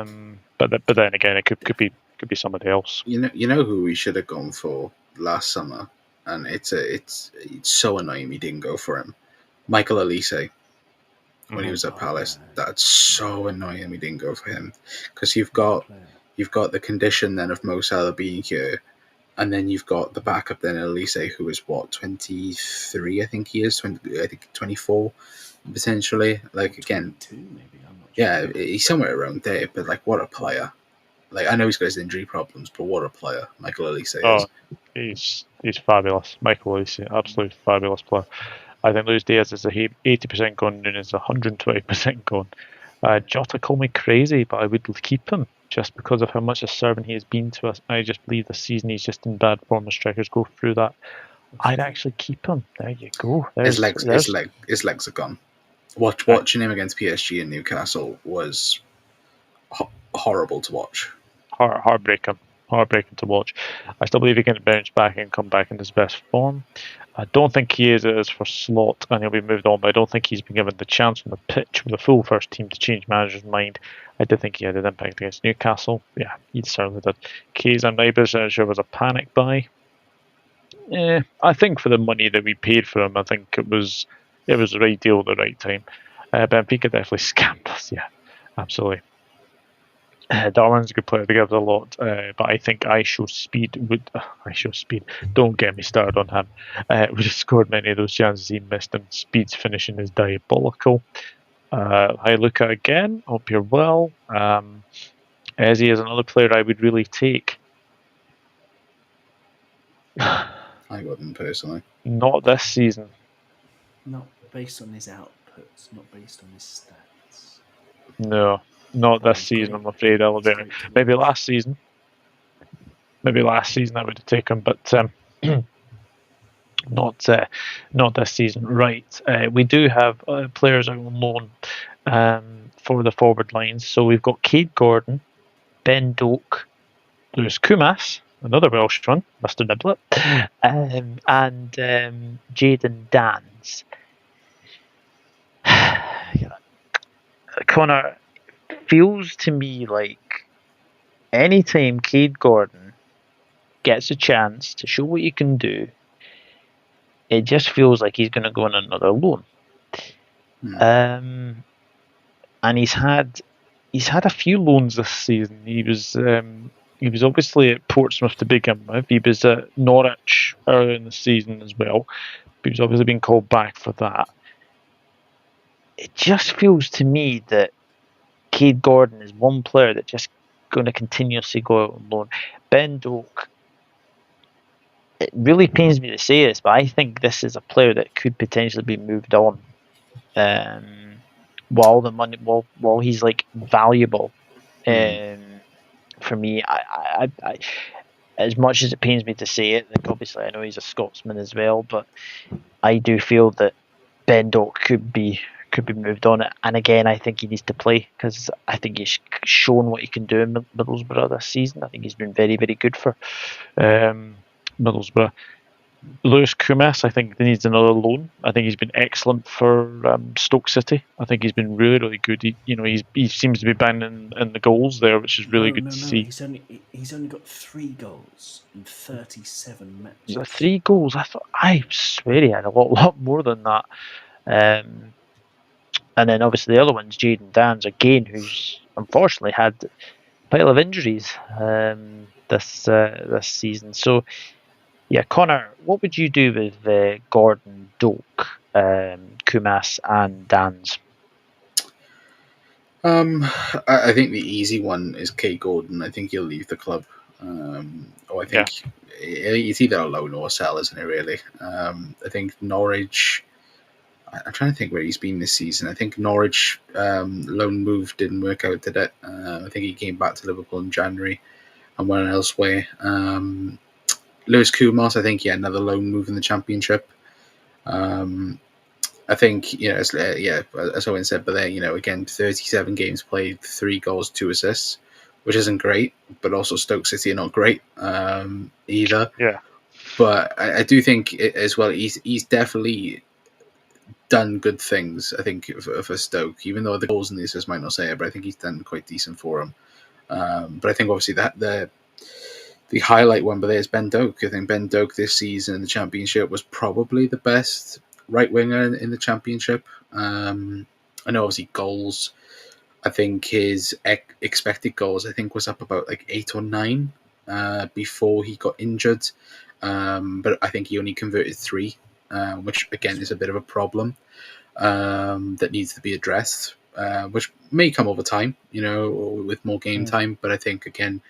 then again, it could be somebody else. You know who we should have gone for last summer, and it's so annoying we didn't go for him. Michael Olise when he was at Palace. That's so annoying we didn't go for him, because you've got the condition then of Mo Salah being here, and then you've got the backup then Olise, who is what, 23, I think he is, 24 potentially. Like again, 22 maybe. I'm not sure. yeah, he's somewhere around there. But like, what a player! Like, I know he's got his injury problems, but what a player Michael Olise is. He's fabulous. Michael Olise, absolutely fabulous player. I think Luis Diaz is 80% gone, Nunes 120% gone. Jota called me crazy, but I would keep him just because of how much a servant he has been to us. I just believe this season he's just in bad form as strikers go through that. I'd actually keep him. There you go. His legs are gone. Watching him against PSG and Newcastle was horrible to watch. Heartbreaking to watch. I still believe he can bounce back and come back in his best form. I don't think he is for slot, and he'll be moved on, but I don't think he's been given the chance on the pitch with the full first team to change manager's mind. I did think he had an impact against Newcastle. Yeah, he certainly did. Keys and Neighbours was a panic buy. I think for the money that we paid for him, I think it was the right deal at the right time. Benfica definitely scammed us. Yeah, absolutely. Darwin's a good player to give us a lot, but I think I Show Speed. Don't get me started on him. Would have scored many of those chances he missed, and Speed's finishing is diabolical. Hi Luca again. Hope you're well. Eze is another player I would really take. I wouldn't personally. Not this season. Not based on his outputs, not based on his stats. No. Not this season, I'm afraid. Maybe last season. I would have taken, but not this season. Right. We do have players out on loan for the forward lines. So we've got Cade Gordon, Ben Doak, there's Kumas, another Welsh one, Mr. Niblett, and Jayden Dans. Connor, feels to me like anytime Cade Gordon gets a chance to show what he can do, it just feels like he's going to go on another loan. And he's had a few loans this season. He was obviously at Portsmouth to begin with. He was at Norwich earlier in the season as well. But he's obviously been called back for that. It just feels to me that Cade Gordon is one player that just going to continuously go out on loan. Ben Doak, it really pains me to say this, but I think this is a player that could potentially be moved on. While the money, while he's like valuable, for me, I, as much as it pains me to say it, like obviously I know he's a Scotsman as well, but I do feel that Ben Doak could be moved on. And again, I think he needs to play because I think he's shown what he can do in Middlesbrough this season. I think he's been very, very good for Middlesbrough. Lewis Kumas, I think he needs another loan. I think he's been excellent for Stoke City. I think he's been really, really good. He seems to be banging in the goals there, which is really good to see. He's only got 3 goals in 37 matches. 3 goals? I swear he had a lot more than that. And then obviously the other one's Jayden Danns again, who's unfortunately had a pile of injuries this season. So yeah, Connor, what would you do with Gordon, Doak, Kumas, and Danns? I think the easy one is Cade Gordon. I think he'll leave the club. I think it's either a loan or a sell, isn't it? Really. I think Norwich. I'm trying to think where he's been this season. I think Norwich loan move didn't work out, did it? I think he came back to Liverpool in January and went elsewhere. Lewis Kumas, I think, another loan move in the Championship. I think, as Owen said, but there, again, 37 games played, 3 goals, 2 assists, which isn't great, but also Stoke City are not great either. Yeah. But I do think as well, he's definitely done good things, I think, for Stoke, even though the goals and the assists might not say it, but I think he's done quite decent for him. But I think obviously that the highlight one, but there's Ben Doak. I think Ben Doak this season in the Championship was probably the best right winger in the Championship. I know obviously goals. I think his expected goals was up about like 8 or 9 before he got injured. But I think he only converted 3, which again is a bit of a problem that needs to be addressed, which may come over time, or with more game time. But I think again,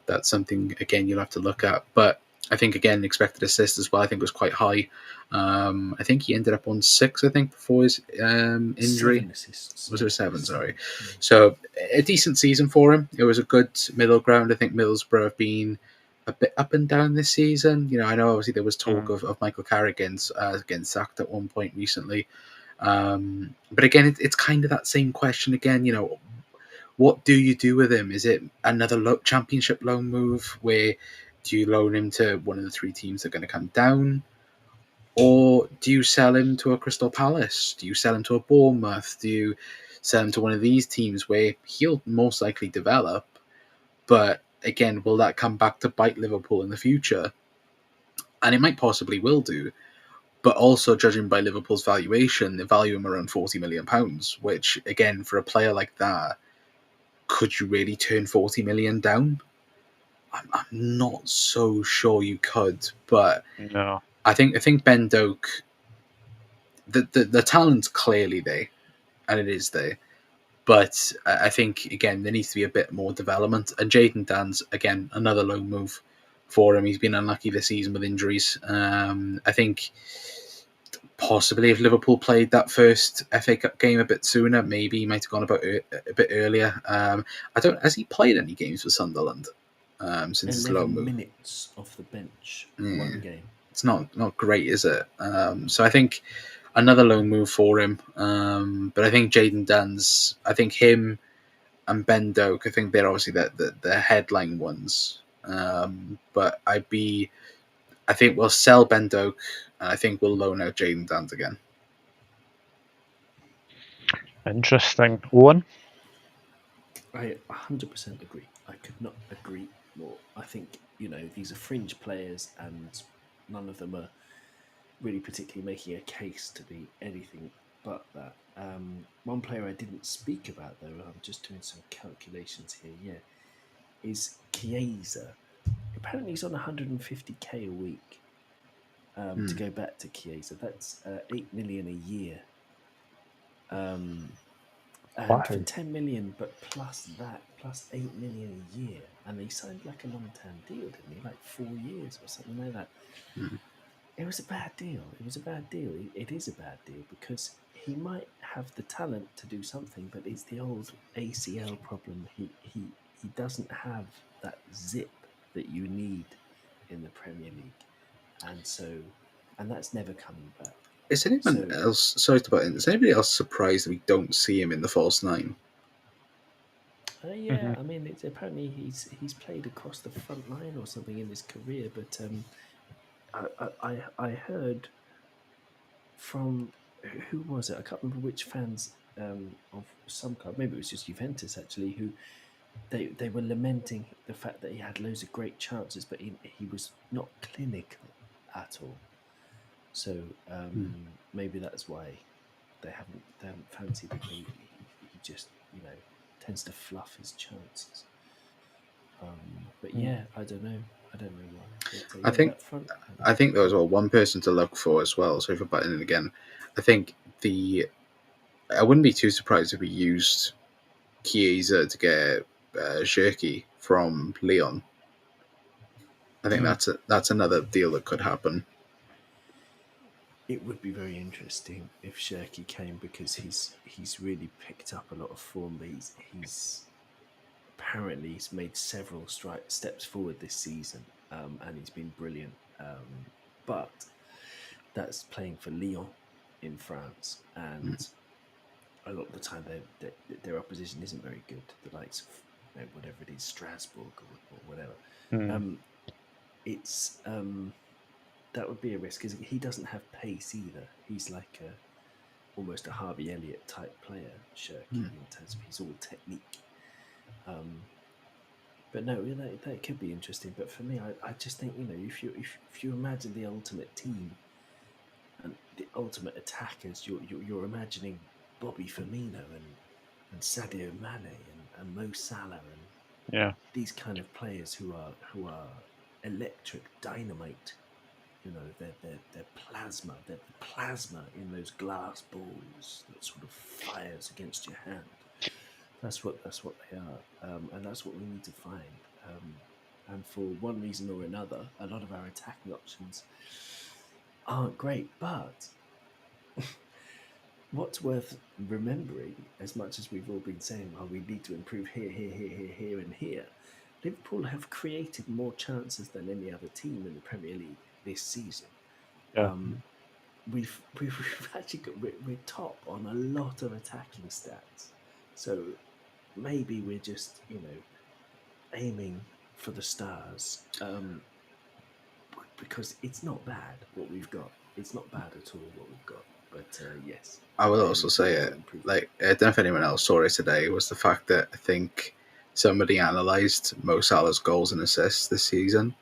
that's something again you'll have to look at. But I think again expected assist as well, I think was quite high. I think he ended up on 6, I think, before his injury. 7 assists. Was it 7? Sorry. So a decent season for him. It was a good middle ground. I think Middlesbrough have been a bit up and down this season. I know obviously there was talk of Michael Carrigan's getting sacked at one point recently. But again, it's kind of that same question again. What do you do with him? Is it another Championship loan move where do you loan him to one of the 3 teams that are going to come down? Or do you sell him to a Crystal Palace? Do you sell him to a Bournemouth? Do you sell him to one of these teams where he'll most likely develop? But again, will that come back to bite Liverpool in the future? And it might possibly will do. But also, judging by Liverpool's valuation, they value him around £40 million, which, again, for a player like that, could you really turn 40 million down? I'm not so sure you could, but no. I think Ben Doak, the talent's clearly there, and it is there. But I think, again, there needs to be a bit more development. And Jayden Danns, again, another loan move for him. He's been unlucky this season with injuries. I think possibly if Liverpool played that first FA Cup game a bit sooner, maybe he might have gone about a bit earlier. Has he played any games for Sunderland since his loan move? 11 minutes off the bench, 1 game. It's not great, is it? So I think another loan move for him. But I think Jayden Danns, I think him and Ben Doak, I think they're obviously the headline ones. But I think we'll sell Ben Doak, and I think we'll loan out Jayden Danns again. Interesting. Owen? I 100% agree. I could not agree more. I think, these are fringe players and none of them are really particularly making a case to be anything but that. One player I didn't speak about, though, I'm just doing some calculations here, is Chiesa. Apparently he's on 150k a week. To go back to Chiesa, that's 8 million a year. And Wow. for 10 million, but plus that, plus 8 million a year. And they signed like a long term deal, didn't he? Like 4 years or something like that. It was a bad deal. It was a bad deal. It is a bad deal because he might have the talent to do something, but it's the old ACL problem. He doesn't have that zip that you need in the Premier League, and that's never coming back. Is anyone else? Sorry to butt in. Is anybody else surprised that we don't see him in the false nine? Yeah, I mean, it's apparently he's played across the front line or something in his career, but I heard from who was it? I can't remember which fans of some club. Maybe it was just Juventus actually. Who they were lamenting the fact that he had loads of great chances, but he was not clinical at all. So maybe that's why they haven't fancied him. He just tends to fluff his chances. But yeah, I don't know why. But, I think that front. I think there was one person to look for as well. Sorry for butting in again. I think I wouldn't be too surprised if we used Chiesa to get Shirky from Leon. I think that's another deal that could happen. It would be very interesting if Shirky came because he's really picked up a lot of form. But he's apparently he's made several steps forward this season, and he's been brilliant. But that's playing for Lyon in France, and a lot of the time their opposition isn't very good. The likes of whatever it is, Strasbourg or whatever. It's that would be a risk because he doesn't have pace either. He's like almost a Harvey Elliott type player, Shirky, in terms of he's all technique. But no, that could be interesting. But for me, I just think if you imagine the ultimate team and the ultimate attackers, you're imagining Bobby Firmino and Sadio Mane and Mo Salah and these kind of players who are electric dynamite. They're plasma. They're the plasma in those glass balls that sort of fires against your hand. That's what they are, and that's what we need to find. And for one reason or another, a lot of our attacking options aren't great. But what's worth remembering, as much as we've all been saying, we need to improve here, and here. Liverpool have created more chances than any other team in the Premier League this season. Yeah. We've actually we're top on a lot of attacking stats, so maybe we're just aiming for the stars, because it's not bad what we've got. It's not bad at all what we've got. But yes, I will also say it. Like, I don't know if anyone else saw it today. Was the fact that I think somebody analysed Mo Salah's goals and assists this season.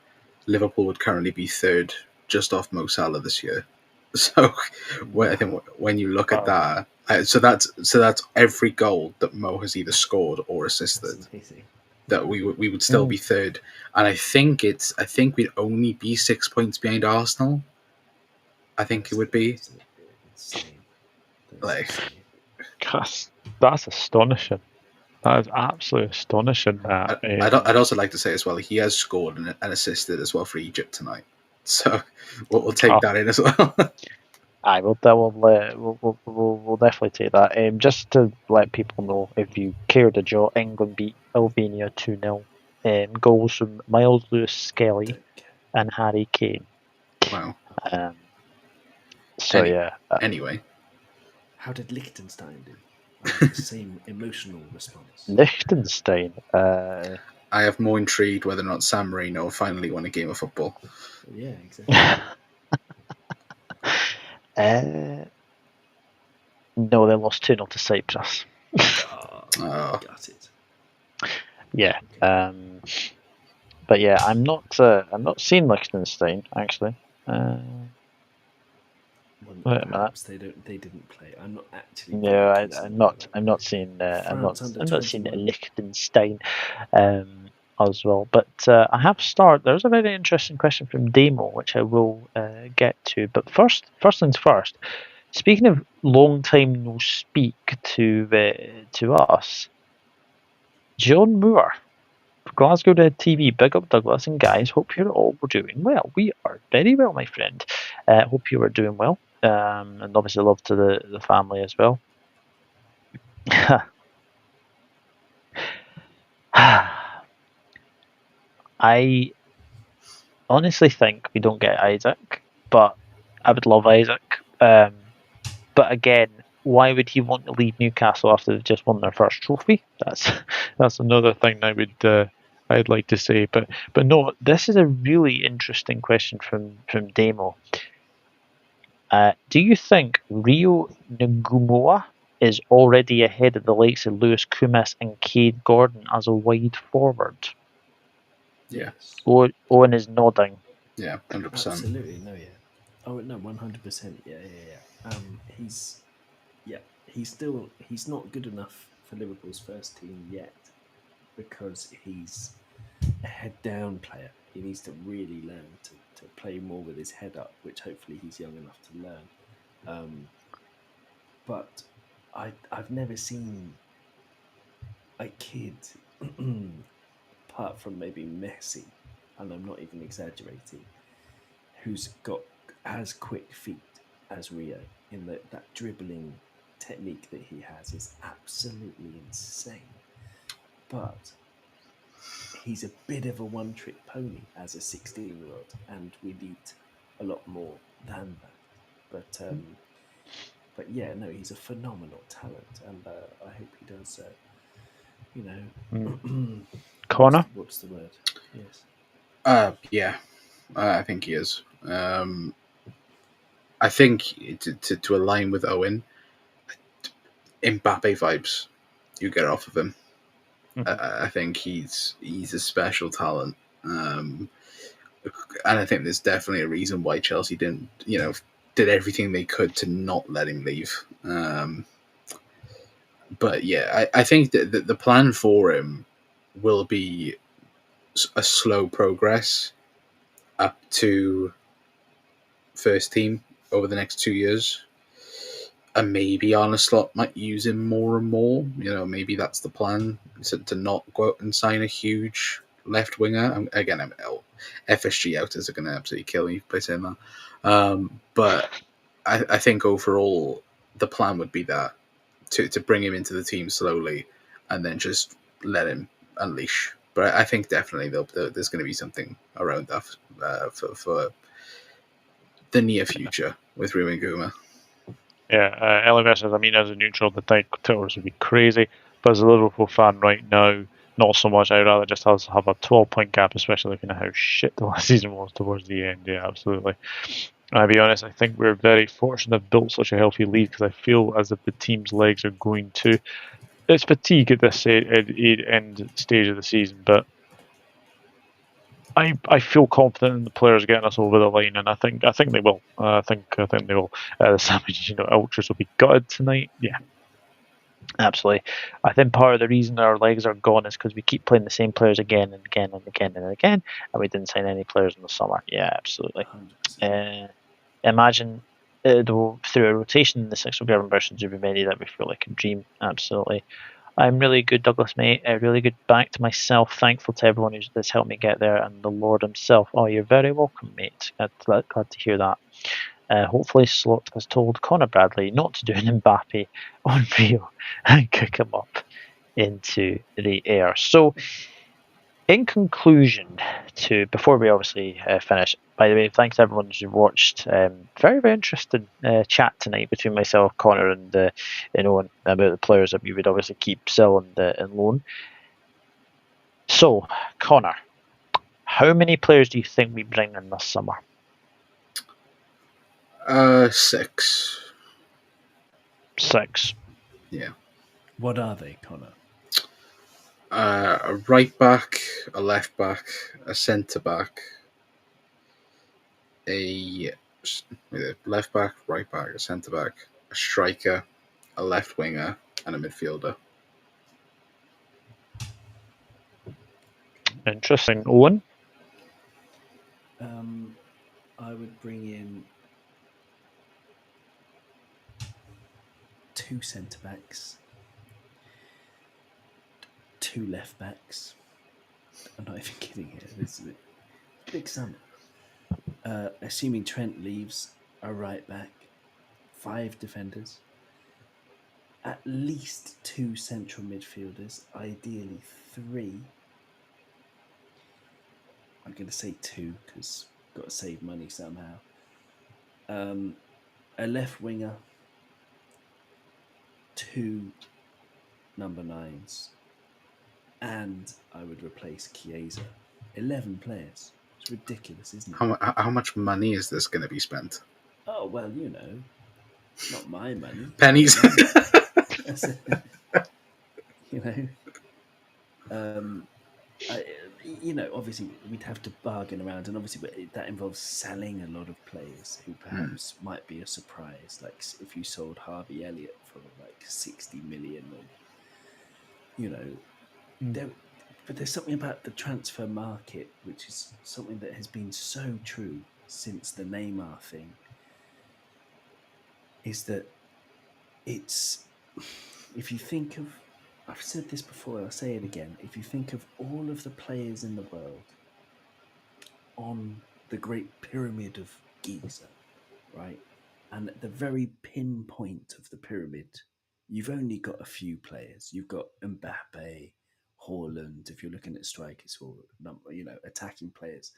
Liverpool would currently be third, just off Mo Salah this year. So, I think when you look at that, so that's every goal that Mo has either scored or assisted. That we would still be third, and I think we'd only be 6 points behind Arsenal. I think it would be insane. That's astonishing. That is absolutely astonishing. I'd also like to say as well, he has scored and assisted as well for Egypt tonight, so we'll take that in as well. We'll definitely take that. Just to let people know, if you care to draw, England beat Albania 2-0. Goals from Miles Lewis-Skelly and Harry Kane. Wow. Anyway, how did Liechtenstein do? The same emotional response. Liechtenstein. I have more intrigued whether or not San Marino finally won a game of football. Yeah, exactly. No, they lost 2-0 to Cyprus. Oh. Got it. Yeah. But yeah, I'm not seeing Liechtenstein actually. Well, Wait a minute. perhaps they didn't play. I'm not actually. No, very keen I'm to not. know. I'm not seeing. France under I'm not seeing 21. Liechtenstein as well. But I have started. There's a very interesting question from Demo, which I will get to. But first things first. Speaking of long time no speak to us, John Moore, Glasgow Red TV. Big up Douglas and guys. Hope you're all doing well. We are very well, my friend. Hope you are doing well. And obviously love to the family as well. I honestly think we don't get Isaac, but I would love Isaac. But again, why would he want to leave Newcastle after they've just won their first trophy? That's another thing I'd like to say. But no, this is a really interesting question from Demo. Do you think Rio Ngumoa is already ahead of the likes of Lewis Kumas and Cade Gordon as a wide forward? Yeah. Owen is nodding. Yeah, 100%. Absolutely, no, yeah. Oh no, 100%. Yeah. He's not good enough for Liverpool's first team yet because he's a head down player. He needs to really learn to play more with his head up, which hopefully he's young enough to learn. But I've never seen a kid, apart from maybe Messi, and I'm not even exaggerating, who's got as quick feet as Rio. In that dribbling technique that he has is absolutely insane. But he's a bit of a one-trick pony as a 16-year-old, and we need a lot more than that. But yeah, no, he's a phenomenal talent, and I hope he does. Connor? What's the word? Yes. Yeah, I think he is. I think to align with Owen, Mbappe vibes you get off of him. I think he's a special talent, and I think there's definitely a reason why Chelsea did everything they could to not let him leave. But yeah, I think that the plan for him will be a slow progress up to first team over the next 2 years. And maybe Arne Slot might use him more and more. Maybe that's the plan, to not go out and sign a huge left winger. Again, FSG outers are going to absolutely kill me by saying that. But I think overall the plan would be that to bring him into the team slowly and then just let him unleash. But I think definitely there's going to be something around that for the near future with Rio Nguma. Yeah, LMS says, as a neutral, the titles would be crazy. But as a Liverpool fan right now, not so much. I'd rather just have a 12-point gap, especially looking at how shit the last season was towards the end. Yeah, absolutely. I'll be honest, I think we're very fortunate to have built such a healthy lead because I feel as if the team's legs are going to. It's fatigue at this end stage of the season, but I feel confident in the players getting us over the line, and I think they will. I think they will. The Savage, Ultras will be gutted tonight. Yeah, absolutely. I think part of the reason our legs are gone is because we keep playing the same players again and again and again and again, and we didn't sign any players in the summer. Yeah, absolutely. Imagine though through a rotation in the six government versions would be many that we feel like a dream. Absolutely. I'm really good, Douglas, mate. Really good back to myself. Thankful to everyone that's helped me get there and the Lord himself. Oh, you're very welcome, mate. Glad to hear that. Hopefully Slot has told Connor Bradley not to do an Mbappe on Rio and kick him up into the air. So, in conclusion, before we obviously finish, by the way, thanks to everyone who watched. Very, very interesting chat tonight between myself, Connor, and Owen about the players that we would obviously keep, sell, and loan. So, Connor, how many players do you think we bring in this summer? 6. 6. Yeah. What are they, Connor? A right back, a left back, a centre back, a left back, right back, a centre back, a striker, a left winger, and a midfielder. Interesting. Owen? I would bring in 2 centre backs, 2 left backs. I'm not even kidding here. This is a big sum. Assuming Trent leaves, a right back, 5 defenders, at least 2 central midfielders, ideally 3. I'm going to say 2 because got to save money somehow. A left winger, 2 number 9s, and I would replace Chiesa. 11 players. It's ridiculous, isn't it? How much money is this going to be spent? Oh, well, not my money. Pennies. Obviously we'd have to bargain around, and obviously that involves selling a lot of players who perhaps might be a surprise. Like if you sold Harvey Elliott for like 60 million, but there's something about the transfer market which is something that has been so true since the Neymar thing. Is that it's if you think of, I've said this before, I'll say it again. If you think of all of the players in the world on the Great Pyramid of Giza, right? And at the very pinpoint of the pyramid, you've only got a few players. You've got Mbappe, Haaland, if you're looking at strikers or attacking players.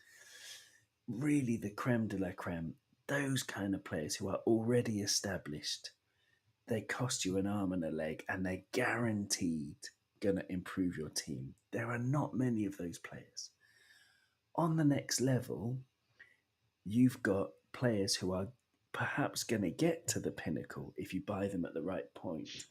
Really the creme de la creme, those kind of players who are already established. They cost you an arm and a leg, and they're guaranteed going to improve your team. There are not many of those players. On the next level, you've got players who are perhaps going to get to the pinnacle if you buy them at the right point.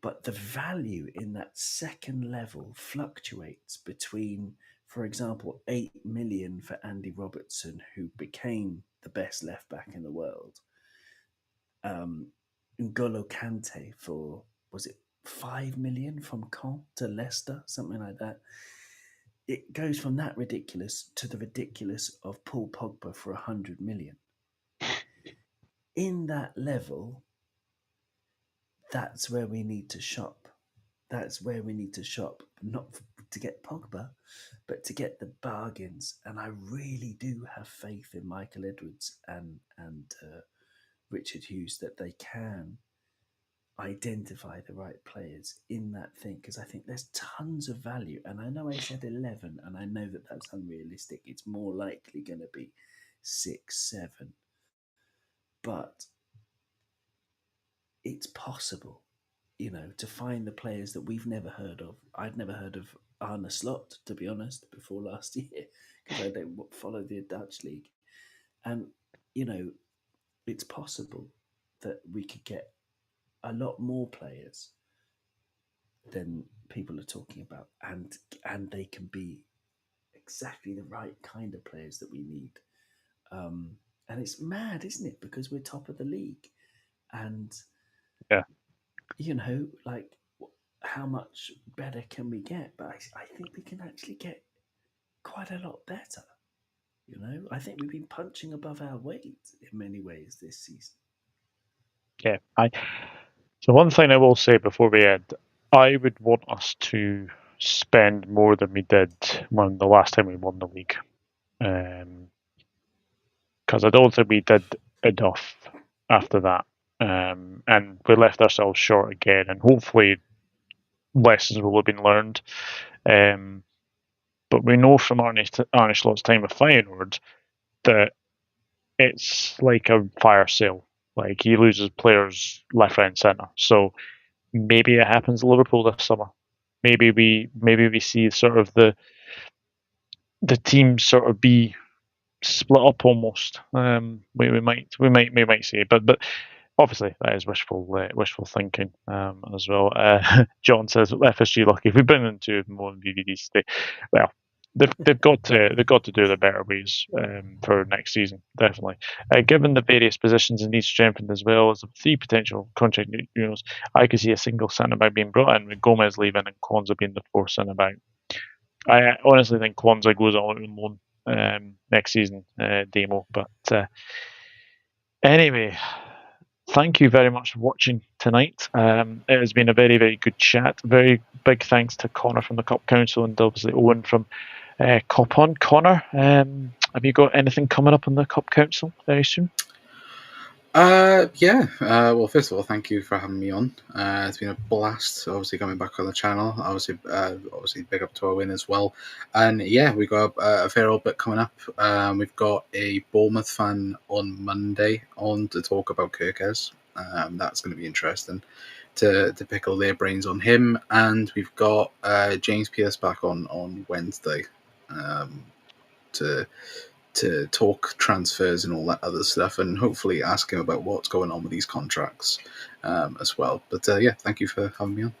But the value in that second level fluctuates between, for example, 8 million for Andy Robertson, who became the best left back in the world. N'Golo Kante for, was it 5 million from Caen to Leicester, something like that. It goes from that ridiculous to the ridiculous of Paul Pogba for 100 million. In that level, that's where we need to shop. That's where we need to shop, not to get Pogba, but to get the bargains. And I really do have faith in Michael Edwards and Richard Hughes that they can identify the right players in that thing, because I think there's tons of value. And I know I said 11, and I know that that's unrealistic. It's more likely going to be 6, 7. But it's possible, to find the players that we've never heard of. I'd never heard of Arne Slot, to be honest, before last year, because I don't follow the Dutch league. And, it's possible that we could get a lot more players than people are talking about, and they can be exactly the right kind of players that we need. And it's mad, isn't it? Because we're top of the league, and how much better can we get? But I think we can actually get quite a lot better. I think we've been punching above our weight in many ways this season. Yeah, So one thing I will say before we end, I would want us to spend more than we did when the last time we won the league, because I don't think we did enough after that, and we left ourselves short again. And hopefully, lessons will have been learned. But we know from Arne Slot's time with Feyenoord that it's like a fire sale. Like, he loses players left, right, and centre. So maybe it happens at Liverpool this summer. Maybe we see sort of the team sort of be split up almost. We might see it, but obviously that is wishful thinking as well. John says FSG lucky if we bring them to more DVDs today. Well, they've got to do the better ways for next season, definitely. Given the various positions and needs strengthened as well as the 3 potential contract renewals, I could see a single centre back being brought in with Gomez leaving and Kwanzaa being the 4th centre back. I honestly think Kwanzaa goes on loan next season, Demo. But anyway, thank you very much for watching tonight. It has been a very, very good chat. Very big thanks to Connor from the Cup Council and obviously Owen from Cop On. Connor, have you got anything coming up on the Cup Council very soon? Yeah. Well, first of all, thank you for having me on. It's been a blast, obviously, coming back on the channel. Obviously, big up to our win as well. And yeah, we got a fair old bit coming up. We've got a Bournemouth fan on Monday on to talk about Kirkes. That's going to be interesting to pick all their brains on him. And we've got James Pearce back on Wednesday to talk transfers and all that other stuff, and hopefully ask him about what's going on with these contracts as well. But yeah, thank you for having me on.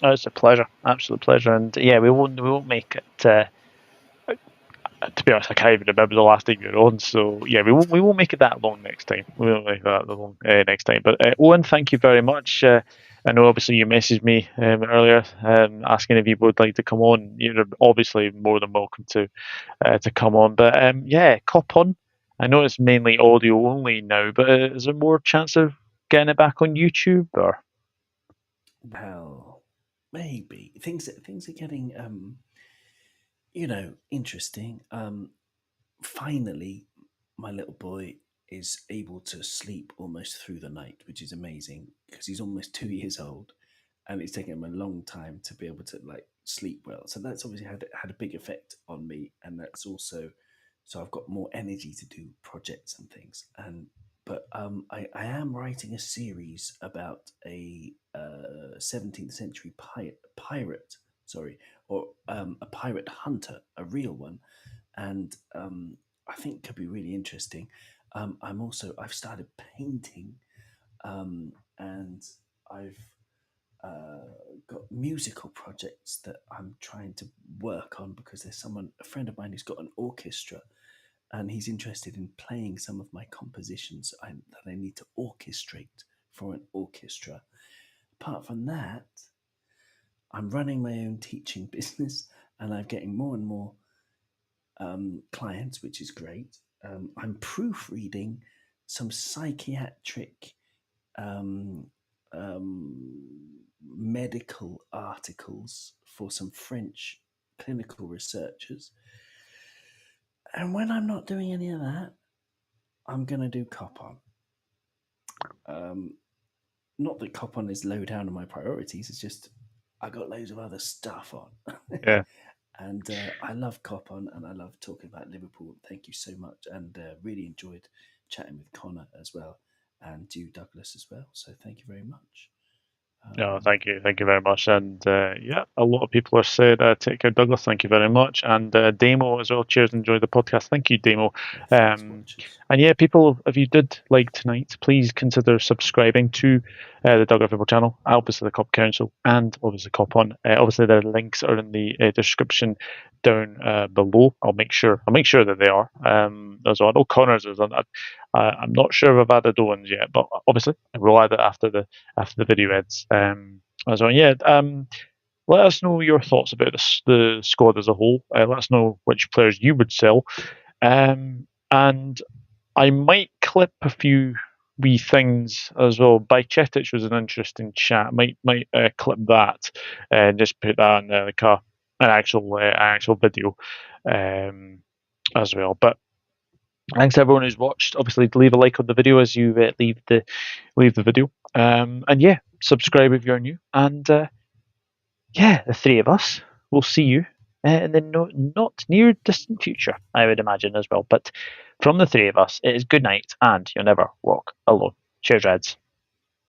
Oh, it's a pleasure, absolute pleasure, and yeah, we won't make it. To be honest, I can't even remember the last time you were on. So yeah, we won't make it that long next time. We won't make that long next time. But Owen, thank you very much. I know obviously you messaged me earlier asking if you would like to come on. You're obviously more than welcome to come on. But yeah, Cop On. I know it's mainly audio only now, but is there more chance of getting it back on YouTube or? Well, maybe things are getting interesting. Finally, my little boy is able to sleep almost through the night, which is amazing because he's almost 2 years old, and it's taken him a long time to be able to sleep well. So that's obviously had a big effect on me, and that's also so I've got more energy to do projects and things. But I am writing a series about a 17th century pirate, or a pirate hunter, a real one, and I think could be really interesting. I've started painting, and I've got musical projects that I'm trying to work on because there's a friend of mine who's got an orchestra, and he's interested in playing some of my compositions that I need to orchestrate for an orchestra. Apart from that, I'm running my own teaching business, and I'm getting more and more clients, which is great. I'm proofreading some psychiatric medical articles for some French clinical researchers. And when I'm not doing any of that, I'm going to do Cop On. Not that Cop On is low down on my priorities, it's just I got loads of other stuff on. Yeah. And I love Cop On, and I love talking about Liverpool. Thank you so much, and really enjoyed chatting with Connor as well, and you, Douglas, as well. So thank you very much. No, thank you very much. And yeah, a lot of people are saying, take care, Douglas. Thank you very much. And Damo as well. Cheers, enjoy the podcast. Thank you, Damo. And yeah, people, if you did like tonight, please consider subscribing to the Doug Football channel, obviously the Cop Council, and obviously Cop On. Obviously, their links are in the description down below. I'll make sure that they are. As well, I know Connor's is on. I'm not sure if I've added Owen's yet, but obviously we'll add it after the video ends. As well, yeah. Let us know your thoughts about the squad as a whole. Let us know which players you would sell, and I might clip a few wee things as well. Bajcetic was an interesting chat. Might clip that and just put that on an actual video as well. But thanks to everyone who's watched. Obviously, leave a like on the video as you leave the video. And yeah, subscribe if you're new. And yeah, the three of us will see you in the not near distant future, I would imagine as well. But from the three of us, it is good night, and you'll never walk alone. Cheers, Reds.